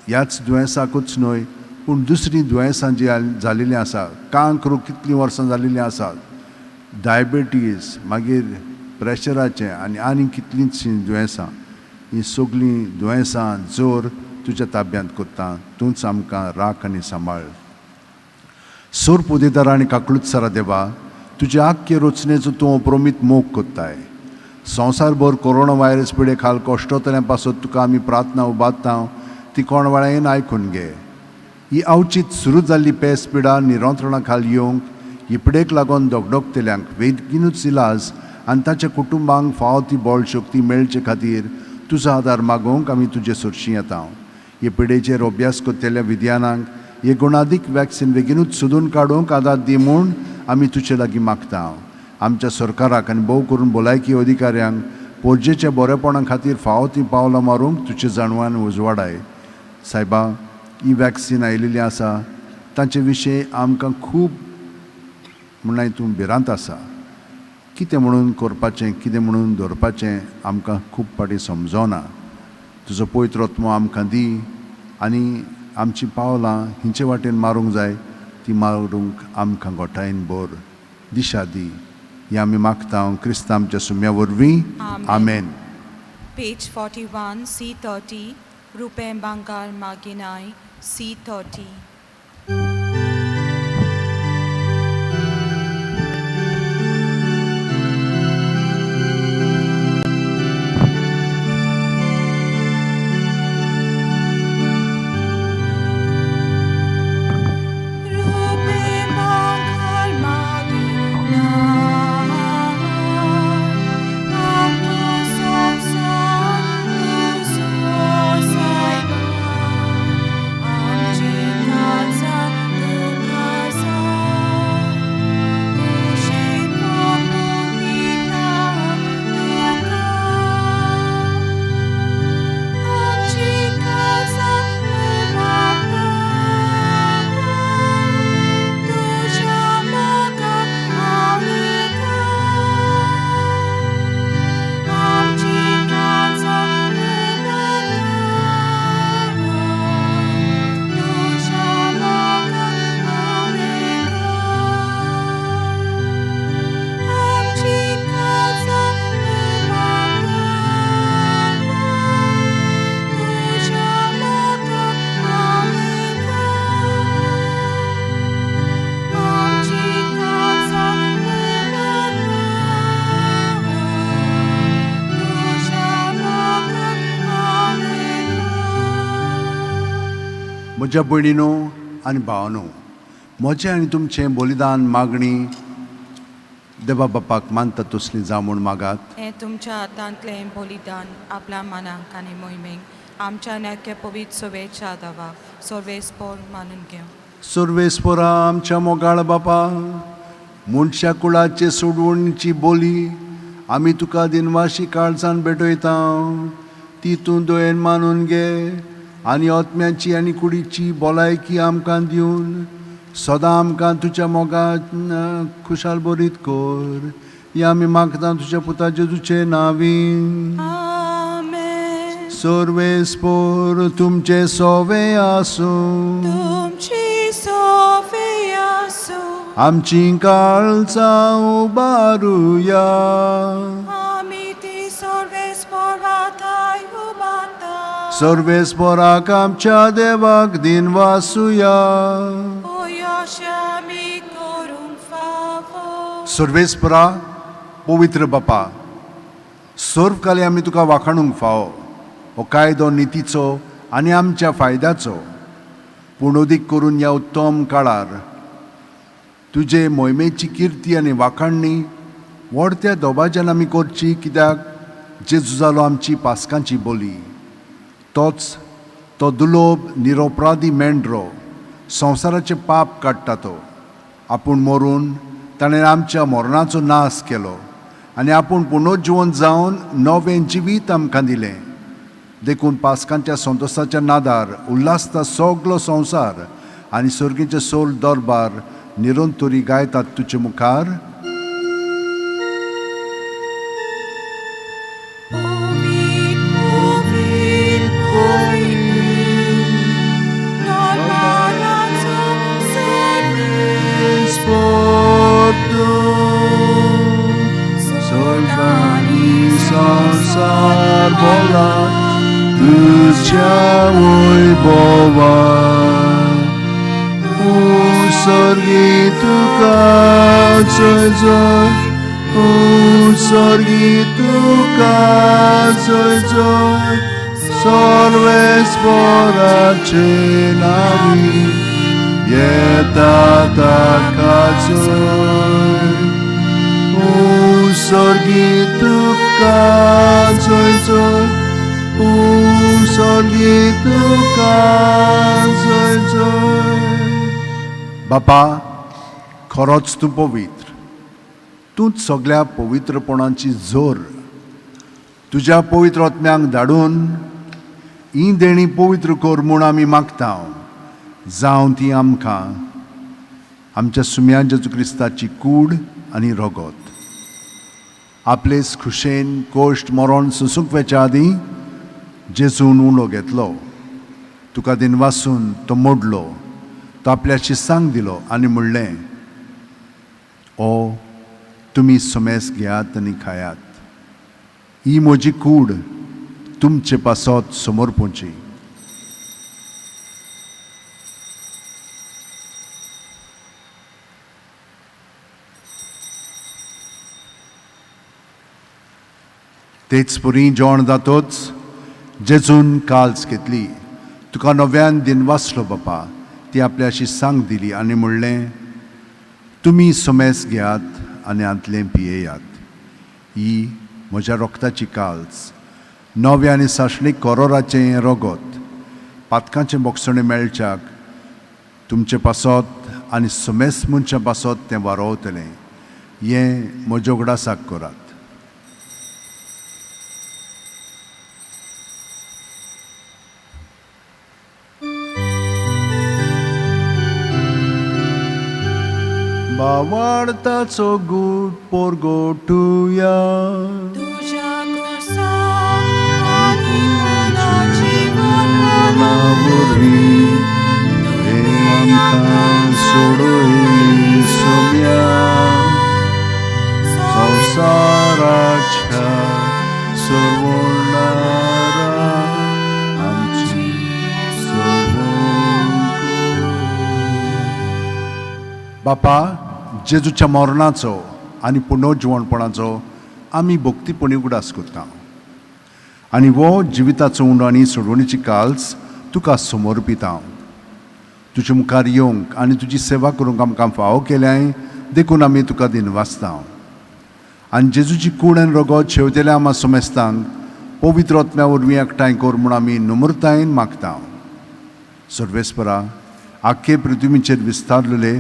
ह्याच दुयेंसाकूच न्हय पूण दुसरीं दुयेंसां जीं जाल्लीं आसा, कांकरूं कितलीं वर्सां जाल्लीं आसात, डायबिटीज, मागीर प्रेशराचें आनी कितलींशीं दुयेंसां, हीं सगळीं दुयेंसां जोर तुज्या ताब्यांत करता. तूंच आमकां राख आनी सांबाळ. सोर पुदेदार आनी काकळुत्सरा देवा, तुज्या आख्खे रचनेचो तूं अप्रमीत मोग कोत्ताय. संवसारभर कोरोना व्हायरस पिडे खाल कश्टतल्यां पासत तुका आमी प्रार्थना उबारता, ती कोण वेळायेन आयकून घे. ही अवचीत सुरू जाल्ली पेस पिडा निरंत्रणा खाल येवंक, ही पिडेक लागून दोगदोगतेल्यांक बेगीनूच इलाज आनी ताच्या कुटुंबांक फावो ती बळ शक्ती मेळचे खातीर तुजो आदार मागोवंक आमी तुजे सुरशीं येता. हे पिडेचेर अभ्यास करतल्या विद्यानांक हे गुणादीक वॅक्सीन बेगीनूच सोदून काडूंक आदार दी म्हूण आमी तुजे लागीं मागता. आमच्या सरकाराक आनी भोव करून भलायकी अधिकाऱ्यांक पोरजेच्या बरेपणा खातीर फावो ती पावलां मारूंक तुजे जाणवान उजवाडाय. सायबा, ही वॅक्सीन आयिल्ली आसा तांचे विशीं आमकां खूब म्हूण हितून भिरांत आसा. कितें म्हणून करपाचें, कितें म्हणून दवरपाचें आमकां खूब पाटी समजोना. तुजो पवित्र आत्मो आमकां दी आनी आमची पावलां हिंचे वाटेन मारूंक जाय ती मारूंक आमकां गोठायन बोर दिशा दी. ही आमी मागता क्रिस्त आमच्या सुम्या वरवीं. आमेन. Page 41, C30, Rupe Bangar Maginai, C30. म्हज्या भयणीनो आनी भावानो, म्हजें आनी तुमचें बलिदान मागणी देवा बापाक मानता तसली जावं म्हूण मागात. हें तुमच्या हातांतलें बलिदान आपल्या मनाक आनी मोहिमेक आमच्या नेक्या पवित्र सोवेच्या दावा सर्वेस्पोर मानून घेवं. सर्वेस्पोरा आमच्या मोगाळ बापा, मनशा कुळाचे सोडवणीची बोली आमी तुका दिनवाशी काळजान भेटयता. तितून दोयेन मानून घे आनी आत्म्याची आनी कुडीची भलायकी आमकां दिवन सदां आमकां तुज्या मोगान खुशाल बरीत कर. ही आमी मागता तुज्या पुता जेजूचे नांवीं. आमेन. सर्वेस्पोर तुमचे सोवे आसूं, तुमची सोवे आसूं, आमची काळजां उबारुया. आमी ती सर्वेस्पोराताय उबारता. सर्वेस्पोराक आमच्या देवाक दिन वासुया. O आमी करूंक फावो. सर्वेस्परा पवित्र बापा, सर्व काली आमी तुका वाखाणूंक फावो. हो कायदो नितीचो आनी आमच्या फायद्याचो, पूण अदीक करून ह्या उत्तम काळार तुजे मोहिमेची किर्ती आनी वाखाणणी व्हडत्या दोबाज्यान आमी करची, कित्याक जेजू जालो आमची पासकांची बोली. तोच तो दुलोब निरोपराधी मेंढरो संवसाराचे पाप काडटा तो. आपूण मरून ताणें आमच्या मरणाचो नाश केलो आनी आपूण पुनर्जीवन जावन नवें जिवीत आमकां दिलें. देखून पासकांच्या संतोशाच्या नादार उल्हासता सगलो संवसार आनी सर्गीचे सोल दरबार निरंतरी गायतात तुजे मुखार. संसार भोला तुझ्या वैभवा, सर्गी तुका जय जय, सर्गी तुका जय जय. सर्वेस्पराचे नावी येता ताका जय. सर्गी तुका जय जय, सर्गी तुका जय जय. बापा, खरोच तूं पवित्र. तूंच सगळ्या पवित्रपणाची जोर तुज्या पवित्र आत्म्यांक धाडून ही देणी पवित्र कर म्हूण आमी मागता. जावं ती आमकां आमच्या सुम्यान जेजू क्रिस्ताची कूड आनी रोगोत आपलेच खुशेन कोश्ट मरण सुसूंक वेच्या आदीं जेजून उलो घेतलो, तुका दिनवासून तो मोडलो, तो आपल्या शिसांक दिलो आनी म्हणलें, ओ तुमी सोमेस घेयात आनी खायात, ही म्हजी कूड तुमचे पासत समोर पोंची. तेच पुरी जेवण जातोच जेजून काल्स घेतली, तुका नव्यान दिनवासलो बापा, ती आपल्या शिसांक दिली आनी म्हणलें, तुमी सोमेस घेयात आनी आंतलें पियेयात, ही म्हज्या रोगताची काल्स, नवे आनी साशणीक कोरोराचें रोगोत, पातकांचें बोगसणें मेळच्याक तुमचे पासत आनी सोमेस मनशा पासत तें वारोवतलें, हें म्हज्या उगडासाक करात. वाडताचो गूट पोरगोटुया तुझ्या कुसा आनी मनाची वरना वरवीं तुवें आमकां सोडून सोम्या संवसाराच्या सोडवणारा आमची बापा, जेजूच्या मरणाचो आनी पुनर्जीवणपणाचो आमी भक्तीपणी उगडास करता आनी वो जिविताचो उंडो आनी सोडवणीची काल्स तुका समोर पिता. तुजे मुखार येवंक आनी तुजी सेवा करूंक आमकां फावो केल्याय देखून आमी तुका दिनवासता. आनी जेजूची कूड आनी रोगोत शेवतेल्या आमा सोमेस्तांक पवित्र आत्म्या वरवीं एकठांय कर म्हूण आमी नम्रतायेन मागता. सर्वेस्परा, आख्खे पृथ्वीचेर विस्तारलेले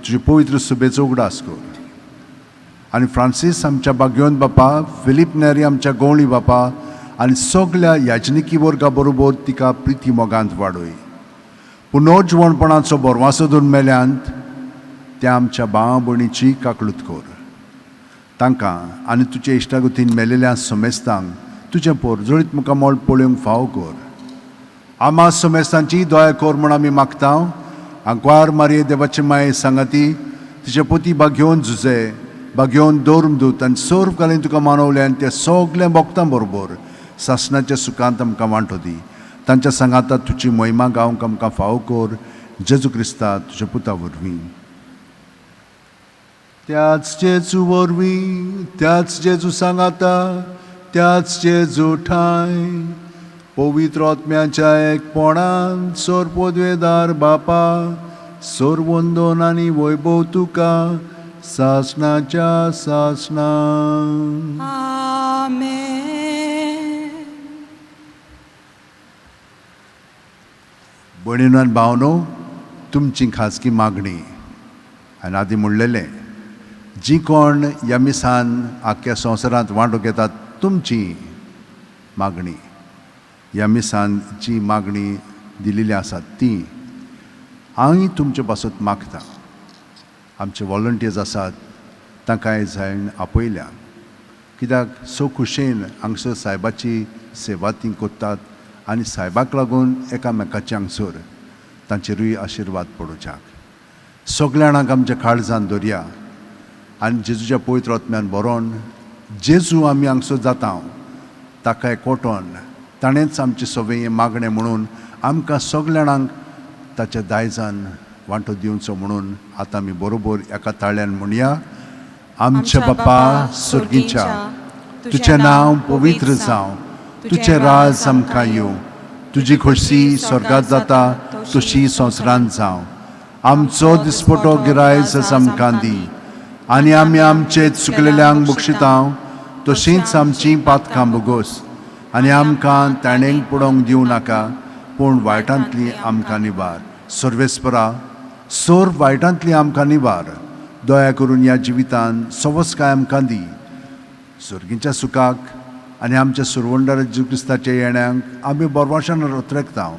तुजे पवित्र सुबेचो उगडास कर. आनी फ्रांसीस आमच्या बागयोन बापा, फिलीप नेरी आमच्या गवळी बापा आनी सगल्या याजनिकी वर्गा बरोबर तिका प्रिती मोगांत वाडय. पुनर्जीवणपणाचो बोरवासो दोन मेल्यांत त्या आमच्या भावा भयणीची काकळूत कर. तांकां आनी तुजे इश्टागतीन मेलेल्या सोमेस्तांक तुजें पोरजोळीत मुखार मोळ पळोवंक फावो कर. आमा सोमेस्तांची दया कर म्हूण आमी मागता. आंकवार मारये देवाची माये सांगाती, तिचे पती बागयोन झुजे, बागयोन दोरमदूत आनी सर्व कालीन तुका मानवल्यान त्या सगल्या भक्तां बरोबर सासणाच्या सुखांत आमकां वांटो दी. तांच्या सांगाता तुजी महिमा गावंक आमकां फावो कर. जेजू क्रिस्ता तुज्या पुता वरवीं. त्याच जेजू वरवीं, त्याच जेजू सांगाता, त्याच जेजू ठाय, पवित्र आत्म्याच्या एकपणान सोर पदवेदार बापा, सोर वंदन आनी वैभव तुका सासणाच्या सासणा. आमेन. भयणीनो आनी भावनो, तुमची खाजगी मागणी हांवें आदीं म्हणलेलें, जी कोण ह्या मिसान आख्ख्या संवसारांत वांटो घेतात तुमची मागणी, ह्या मिसान जी मागणी दिलेली आसा ती हांव तुमचे पासत मागता. आमचे वॉलंटियर्स आसात तांकांय जाण आपयल्या, कित्याक सो खुशेन हांगसर सायबाची सेवा ती कोत्तात आनी सायबाक लागून एकामेकाचे हांगसर तांचेरूय आशिर्वाद पडोवच्याक. सगल्या जाणांक आमच्या काळजान दवरया आनी जेजूच्या पवित्र आत्म्यान बरोवन जेजू आमी हांगसर जाता ताका एकवटोन ताणेंच आमचे सगळे मागणें म्हणून आमकां सगल्या जाणांक ताच्या दायजान वांटो दिवचो म्हणून आतां आमी बरोबर एका ताळ्यान म्हणया. आमच्या बापा सुर्गीच्या, तुजें नांव पवित्र जावं, तुजें राज आमकां येवं, तुजी खोशी स्वर्गांत जाता तशी संवसारांत जावं. आमचो दिसपटो गिरायज आमकां दी आनी आमी आमचे चुकलेल्यांक बक्षिता तशींच आमची पातकां बोगोस आनी आमकां ताणेंक पडोवंक दिवं नाका, पूण वायटांतली आमकां निबार. सर्वेस्परा, सोर वायटांतली आमकां निबार. दया करून ह्या जिवितान सवस्काय आमकां दी. सुर्गीच्या सुखाक आनी आमच्या सुरवंडार जेजू क्रिस्ताच्या येण्याक आमी बोरवाशान रत्रेकता.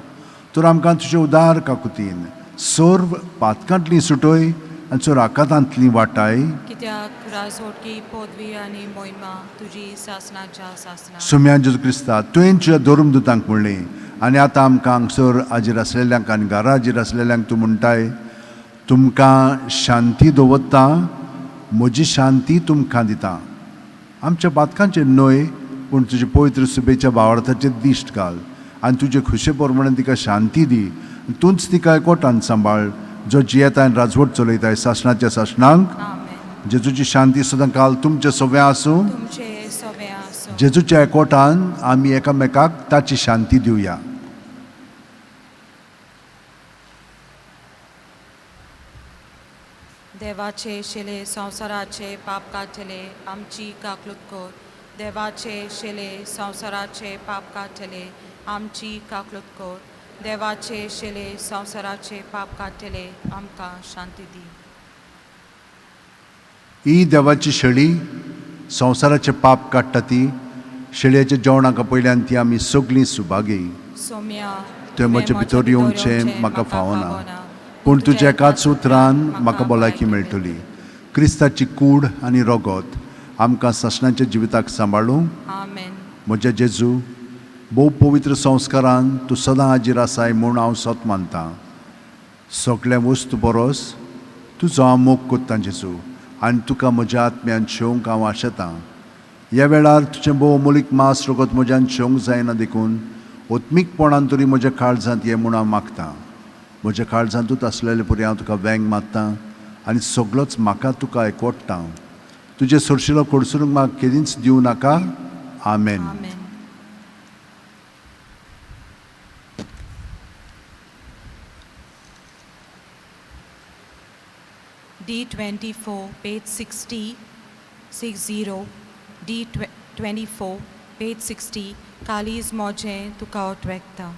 तर आमकां तुजे उदार काकुतीन सोर्व पातकांतली सुटोय आनी चोर आकांतांतली वाटाय कित्याक राजवटकी पदवी आनी मोहिमा तुजी सासणाच्या सासणा सुम्या जेजू क्रिस्ता तुवें तुज्या धर्मदुतांक म्हणलें आनी आतां आमकां हांगसर हाजीर आसलेल्यांक आनी घरा हाजीर आसलेल्यांक तूं म्हणटाय तुमकां शांती दवरता म्हजी शांती तुमकां दिता आमच्या बातकांचेर न्हय पूण तुजे पवित्र सुबेच्या भावार्थाचेर दिश्ट घाल आनी तुजे खुशे प्रमाणे तिका शांती दी तूंच तिका एकवटान सांबाळ जो जियेता आनी राजवट चलयताय सासणाच्या सासणांक आमेन जेजूची शांती सदां काल तुमचे सगळें आसूं तुमचे सवे आसो जेजूच्या एकवटान आमी एकामेकाक ताची शांती दिवया देवाचे शेले संवसाराचे पाप कातले आमची काकलूत कोर देवाचे शेले संवसाराचे पाप कातले आमची काकलूत कोर देवाचे शेले संवसाराचे पाप कातले आमकां शांती दी ही देवाची शेळी संवसाराचे पाप काडटा ती शेळयेच्या जेवणाका पयल्यान ती आमी सगळीं सुभागी सोम्या तुवें म्हजे भितर येवचें म्हाका फावना पूण तुज्या एकाच उतरान म्हाका भलायकी मेळटली क्रिस्ताची कूड आनी रगत आमकां सासणाच्या जिविताक सांबाळूं आमेन म्हज्या जेजू भोव पवित्र संस्कारान तूं सदां हाजीर आसाय म्हूण हांव सत मानतां सगळे वस्तू परस तुजो हांव मोग कोत्तां जेजू आनी तुका म्हज्या आत्म्यान शेवंक हांव आशेतां ह्या वेळार तुजें भोव अमोलीक मास रगत म्हज्यान शेवंक जायना देखून ओत्मीकपणान तरी म्हज्या काळजांत ये म्हूण हांव मागतां म्हज्या काळजांतूच आसलेले परी हांव तुका वेंग मारतां आनी सगळोच म्हाका तुका एकवटतां तुजे सरशिलो खोडसरूंक म्हाका केदींच दिवं नाका आमेन आमेन D24 page 60 D24 page 60 kalij मोजें तुका ओटवेकता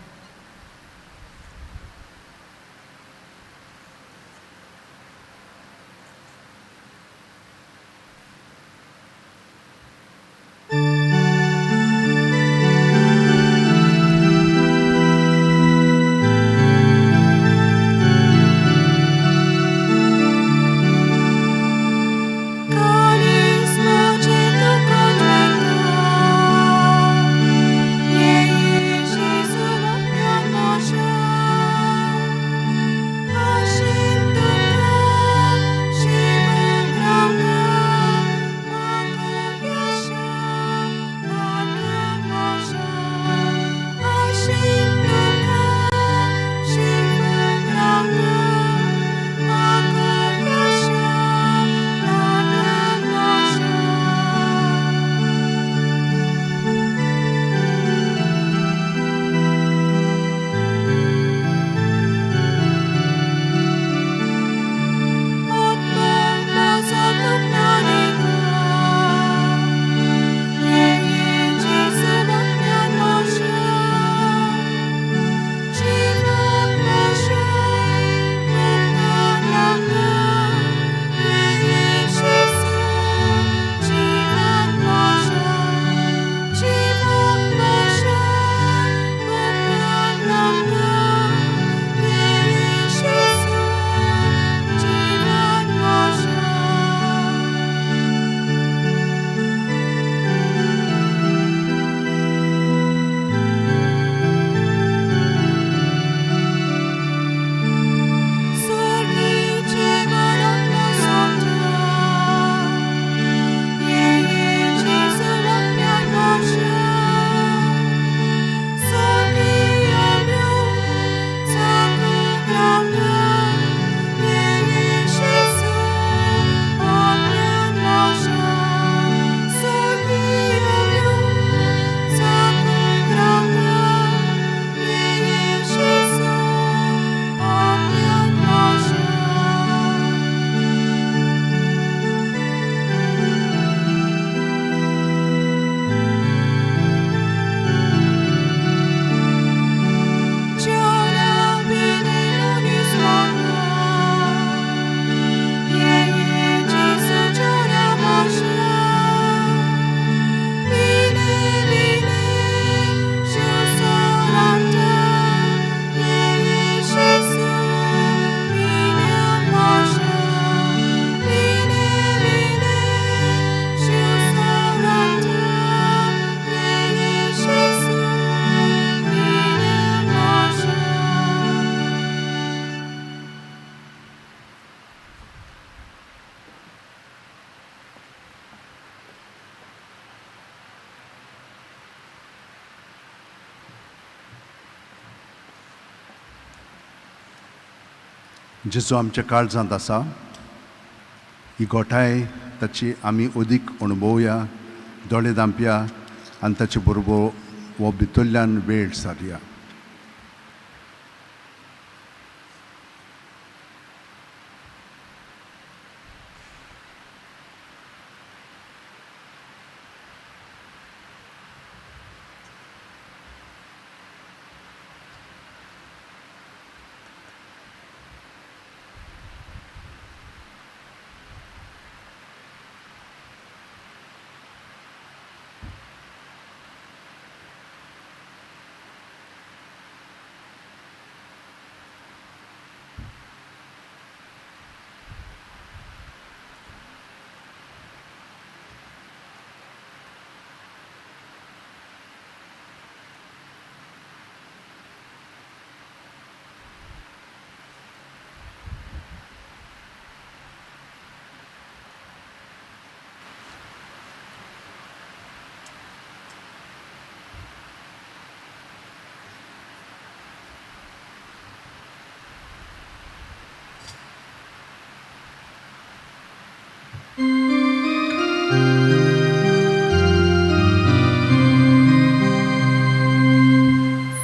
जेजू आमच्या काळजांत आसा ही गोठाय ताची आमी अदीक अणभवया, दोळे धांपया आनी ताचे बरोबर हो भितरल्यान वेळ सारया.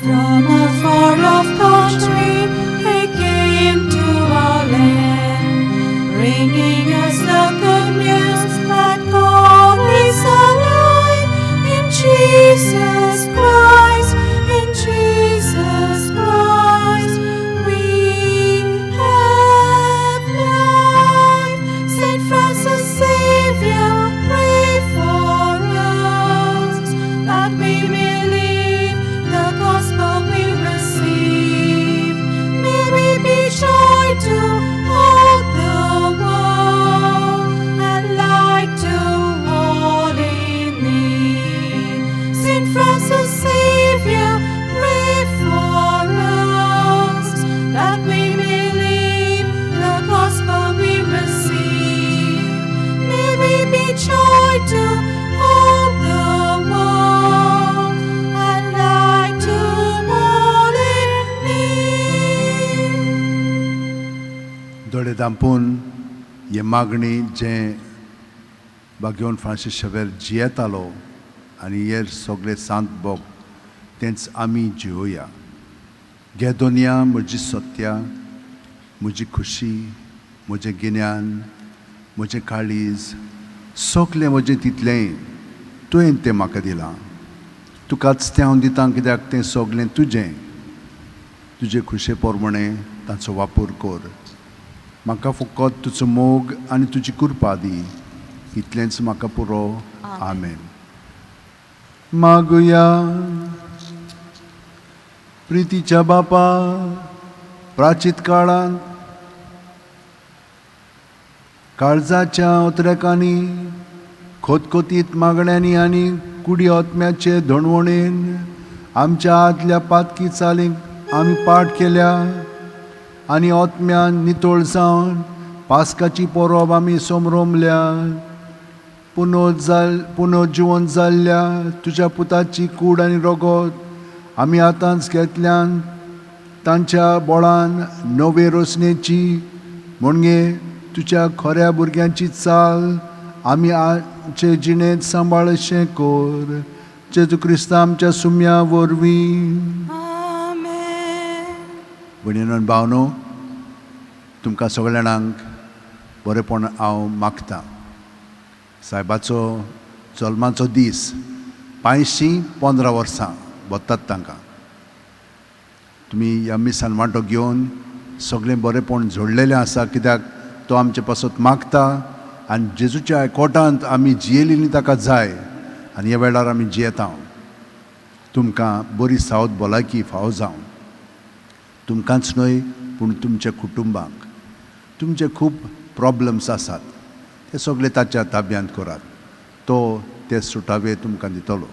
From a far off country he came to our land, bringing us the good news that God is alive in Jesus Christ, in Jesus Christ. We have life. Saint Francis Xavier, pray for us that we believe the gospel we receive. May we be joy to all the world and light to all in need. Saint Francis Xavier, pray for us that we believe the gospel we receive. May we be joy to all the world and light to all in need. दोळे धांपून हे मागणी जे बागेवन Francis शेवेर जियेतालो आनी हे सगळे सांत भोग तेंच आमी जिवोया. घे दोनया म्हजी सत्या, म्हजी खुशी, म्हजें गिन्यान, म्हजें काळीज, सगलें म्हजें तितलें तुवें तें म्हाका दिलां. तुकाच तें हांव दितां कित्याक तें सगलें तुजें. तुजे खुशे पोरमणें ताचो वापर कर. म्हाका फकत तुजो मोग आनी तुजी कृपा दी. इतलेंच म्हाका पुरो. आमेन. मागुया. प्रितीच्या बापा, प्राचीत काळांत काळजाच्या उतरेकांनी, खोतखोतीत मागण्यांनी आनी कुडी ओतम्याचे धणवणेन आमच्या आदल्या पातकी चालीक आमी पाठ केल्या आनी ओतम्यान नितोळ जावन पास्काची परब आमी सोमरोमल्या. पुनर्जीवन जाल्ल्या तुज्या पुताची कूड आनी रगत आमी आतांच घेतल्यान तांच्या बोळान नवे रोसणेची म्हणजे तुज्या खऱ्या भुरग्यांची चाल आमी आमचे जिणेंत सांबाळशें कर. जेजू क्रिस्त आमच्या सुम्या वरवीं. Amen. भयणीनो आनी भावनो, तुमकां सगळ्या जाणांक बरेपण हांव मागतां. सायबाचो जल्माचो दीस 515 वर्सां बत्तात तांकां. तुमी ह्या मिसान वांटो घेवन सगळें बरेपण जोडलेलें आसा कित्याक तो आमचे पासत मागता आनी जेजूच्या कोटांत आमी जियेली न्ही ताका जाय आनी ह्या वेळार आमी जियेता. तुमकां बरी सावध भलायकी फावो जावं. तुमकांच न्हय पूण तुमच्या कुटुंबाक तुमचे खूब प्रॉब्लम्स आसात ते सगळे ताच्या ताब्यांत करात. तो ते सुटावे तुमकां दितलो.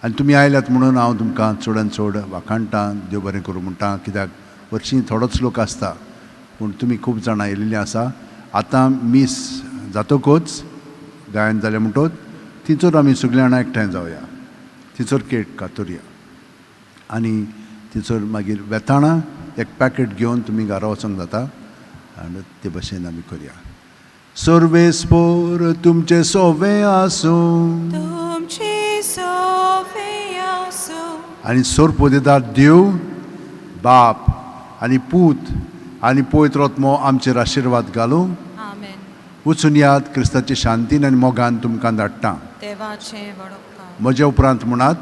आनी तुमी आयल्यात म्हणून हांव तुमकां चडांत चड वाखाणटां, देव बरें करूं म्हणटा. कित्याक वर्शीं थोडोच लोक आसता पूण तुमी खूब जाणां येयलेलीं आसा. आतां मीस जातकूच गायन जालें म्हणटोच तिचोर आमी सगळीं जाणां एकठांय जावया. तिचोर केक कातुरया आनी तिचोर मागीर वेताळां एक पॅकेट घेवन तुमी घरा वचोंक जाता आनी ते भशेन आमी करया. सर्वेस्पोर तुमचे सोवे आसूं तुमची सोवे आसूं आनी सोरपोदेदार देव बाप आनी पूत आनी पवित्र आत्मो आमचेर आशिर्वाद घालूं. आमेन. वचून याद क्रिस्ताची शांतीन आनी मोगान तुमकां धाडटा. देवाचें वडोवपाक. म्हजे उपरांत म्हणात,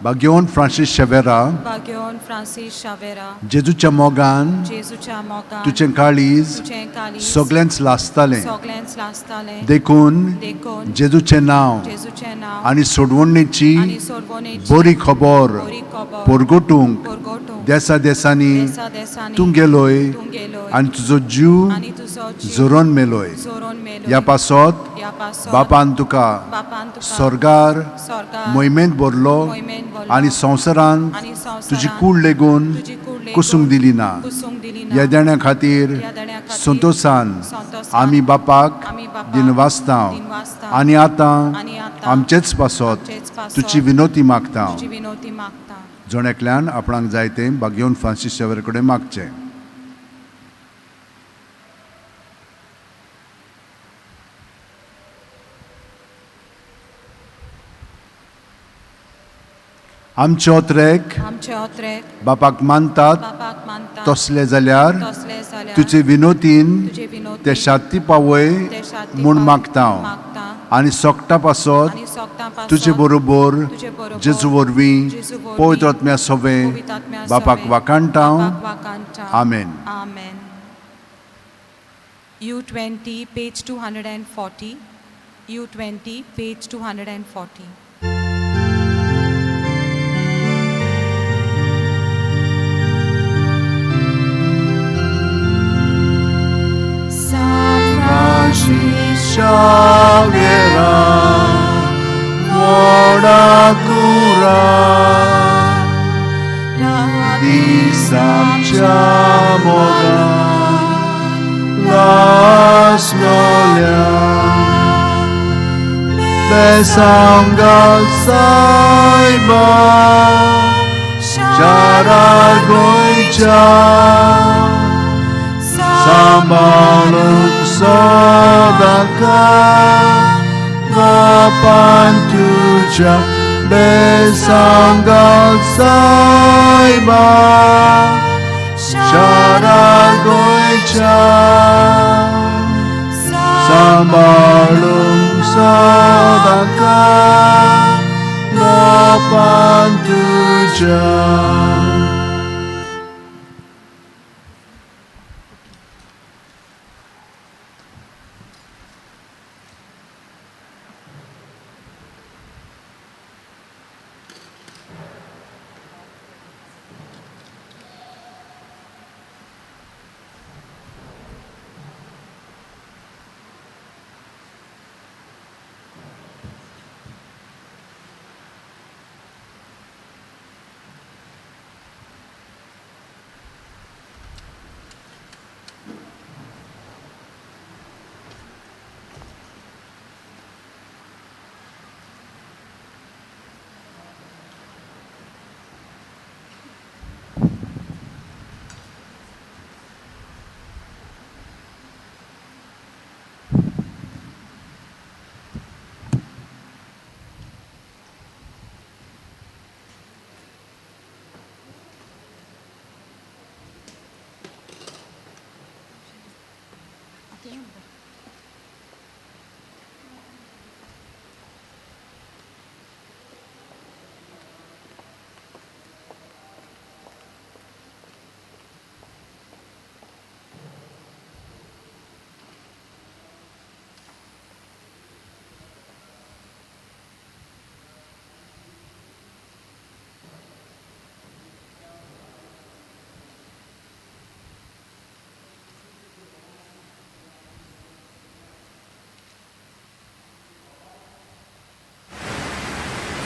बागेवन फ्रांसीस शेवेरा, बागेवन फ्रांसीस शावेरा, जेजूच्या मोगान जेजूच्या मोगान तुजें काळीज तुजें काळीज सगळ्यांच लासतालें. सगळ्यांच लासतालें. देखून देखून जेजूचें नांव जेजूचें नांव आनी सोडवणेची आनी सोडवणेची बरी खबर बरी खबर परगटूंक परगटूंक देसा देसांनी देसांनी तूं गेलोय तूं गेलोय आनी तुजो जीव आनी तुजो जीव जोरोन मेलोय. जोरोन मेलो. ह्या पासत ह्या पासत बापान तुका बापान तुका स्वर्गार स्वर्गार मोहिमेंत भरलो मोहिमेंत भरलो. आनी संवसारांत आनी संवसारांत तुजी कूड लेगून तुजी कूड लेगून कुसूंक दिली ना. कुसूंक दिली ना. ह्या देण्या खातीर ह्या देण्या खातीर संतोषान संतोषान आमी बापाक आमी बापाक दिनवासता दिनवासता. आनी आतां आनी आतां आमचेच पासत आमचेच पासत तुजी विनोती मागता. तुजी विनोती मागता. जोण्याकल्यान आपणाक जाय तें बागेवन फ्रांसीस शेवेर कडेन मागचें. आमचे ओत्रेक आमचे ओत्रेक बापाक मानतात बापाक मानता. तसले जाल्यार तसले जाल्यार तुजे विनोतीन तुजे विनोती ते शांती पावय ते शांती म्हूण पावय मागता. मागता. आनी सोगटा पासत आनी सोगता पासत तुजे बरोबर तुजे बरोबर जेजू वरवीं जेजू वरवीं पवित्र आत्म्या सोवे पवित्र आत्म्या बापाक सोवे वाकाणटा. बापाक वाकाणटा. आमेन. Amen. U20, page 240. U20, page 240. San Francis Xaviera, Morakura, Disamcia moga, las gloria, besangal saiba, Sharagoicha, Sambaluk sodaka, Gapantuja, besangal saiba, Sharagoicha, Sambaluk sodaka, Gapantuja.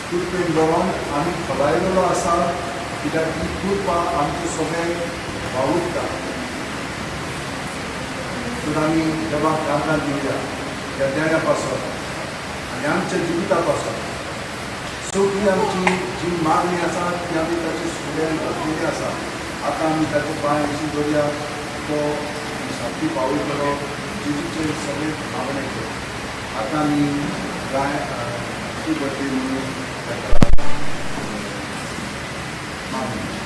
कृपेन बरोवन आमी खोलायलेलो आसा, कित्याक ही कृपा आमचे सगळे वावुरता. सो आमी देवाक दान दिवया ह्या देण्या पासून आनी आमच्या जिविता पासून सगळी आमची जी मागणी आसा ती आमी ताची फुड्यान घातलेली आसा. आतां आमी ताका पांय अशी दवरया तो सारकी पावली करप जेजूचे सगळे भावने करप आतां आमी ती बर्थडे म्हणून ताका मागूया.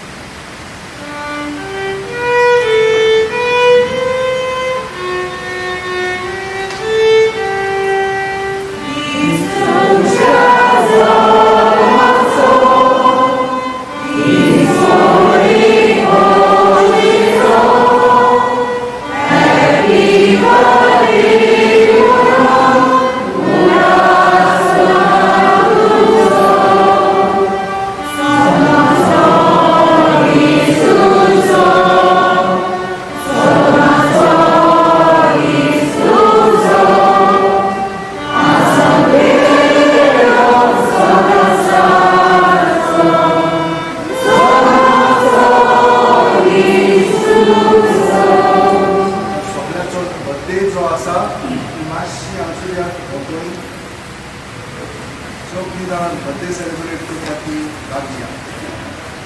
बर्थडे सेलिब्रेट करपाची लागया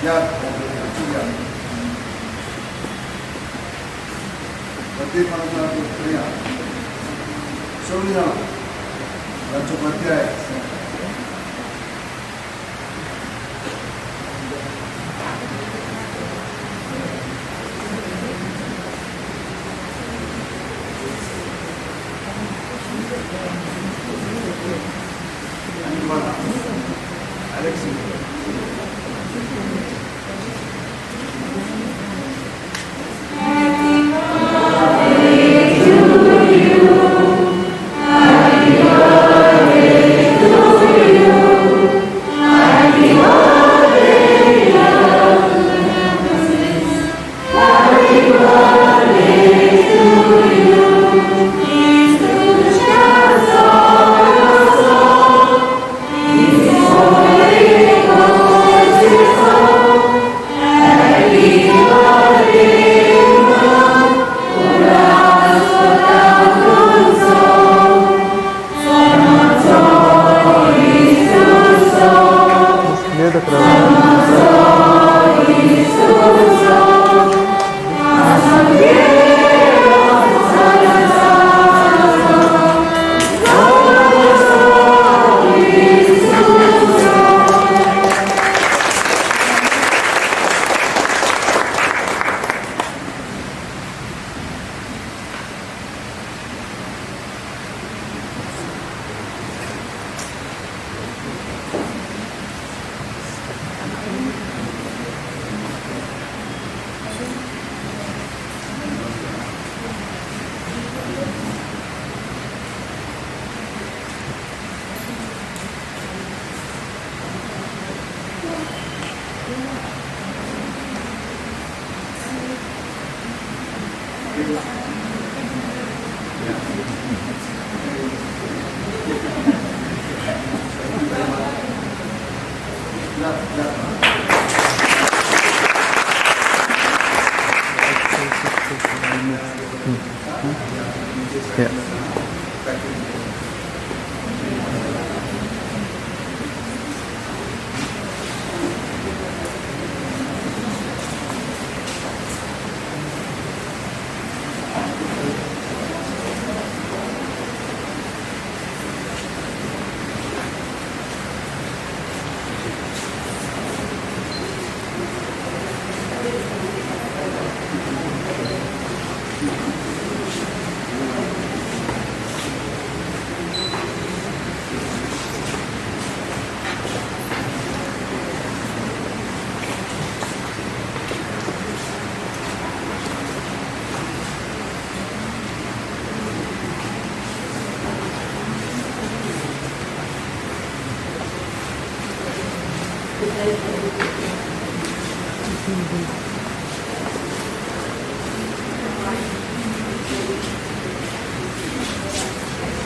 या बर्थडे मनोवपाक करया सगळीं जाणां तांचो बर्थडे आहे. Thank you.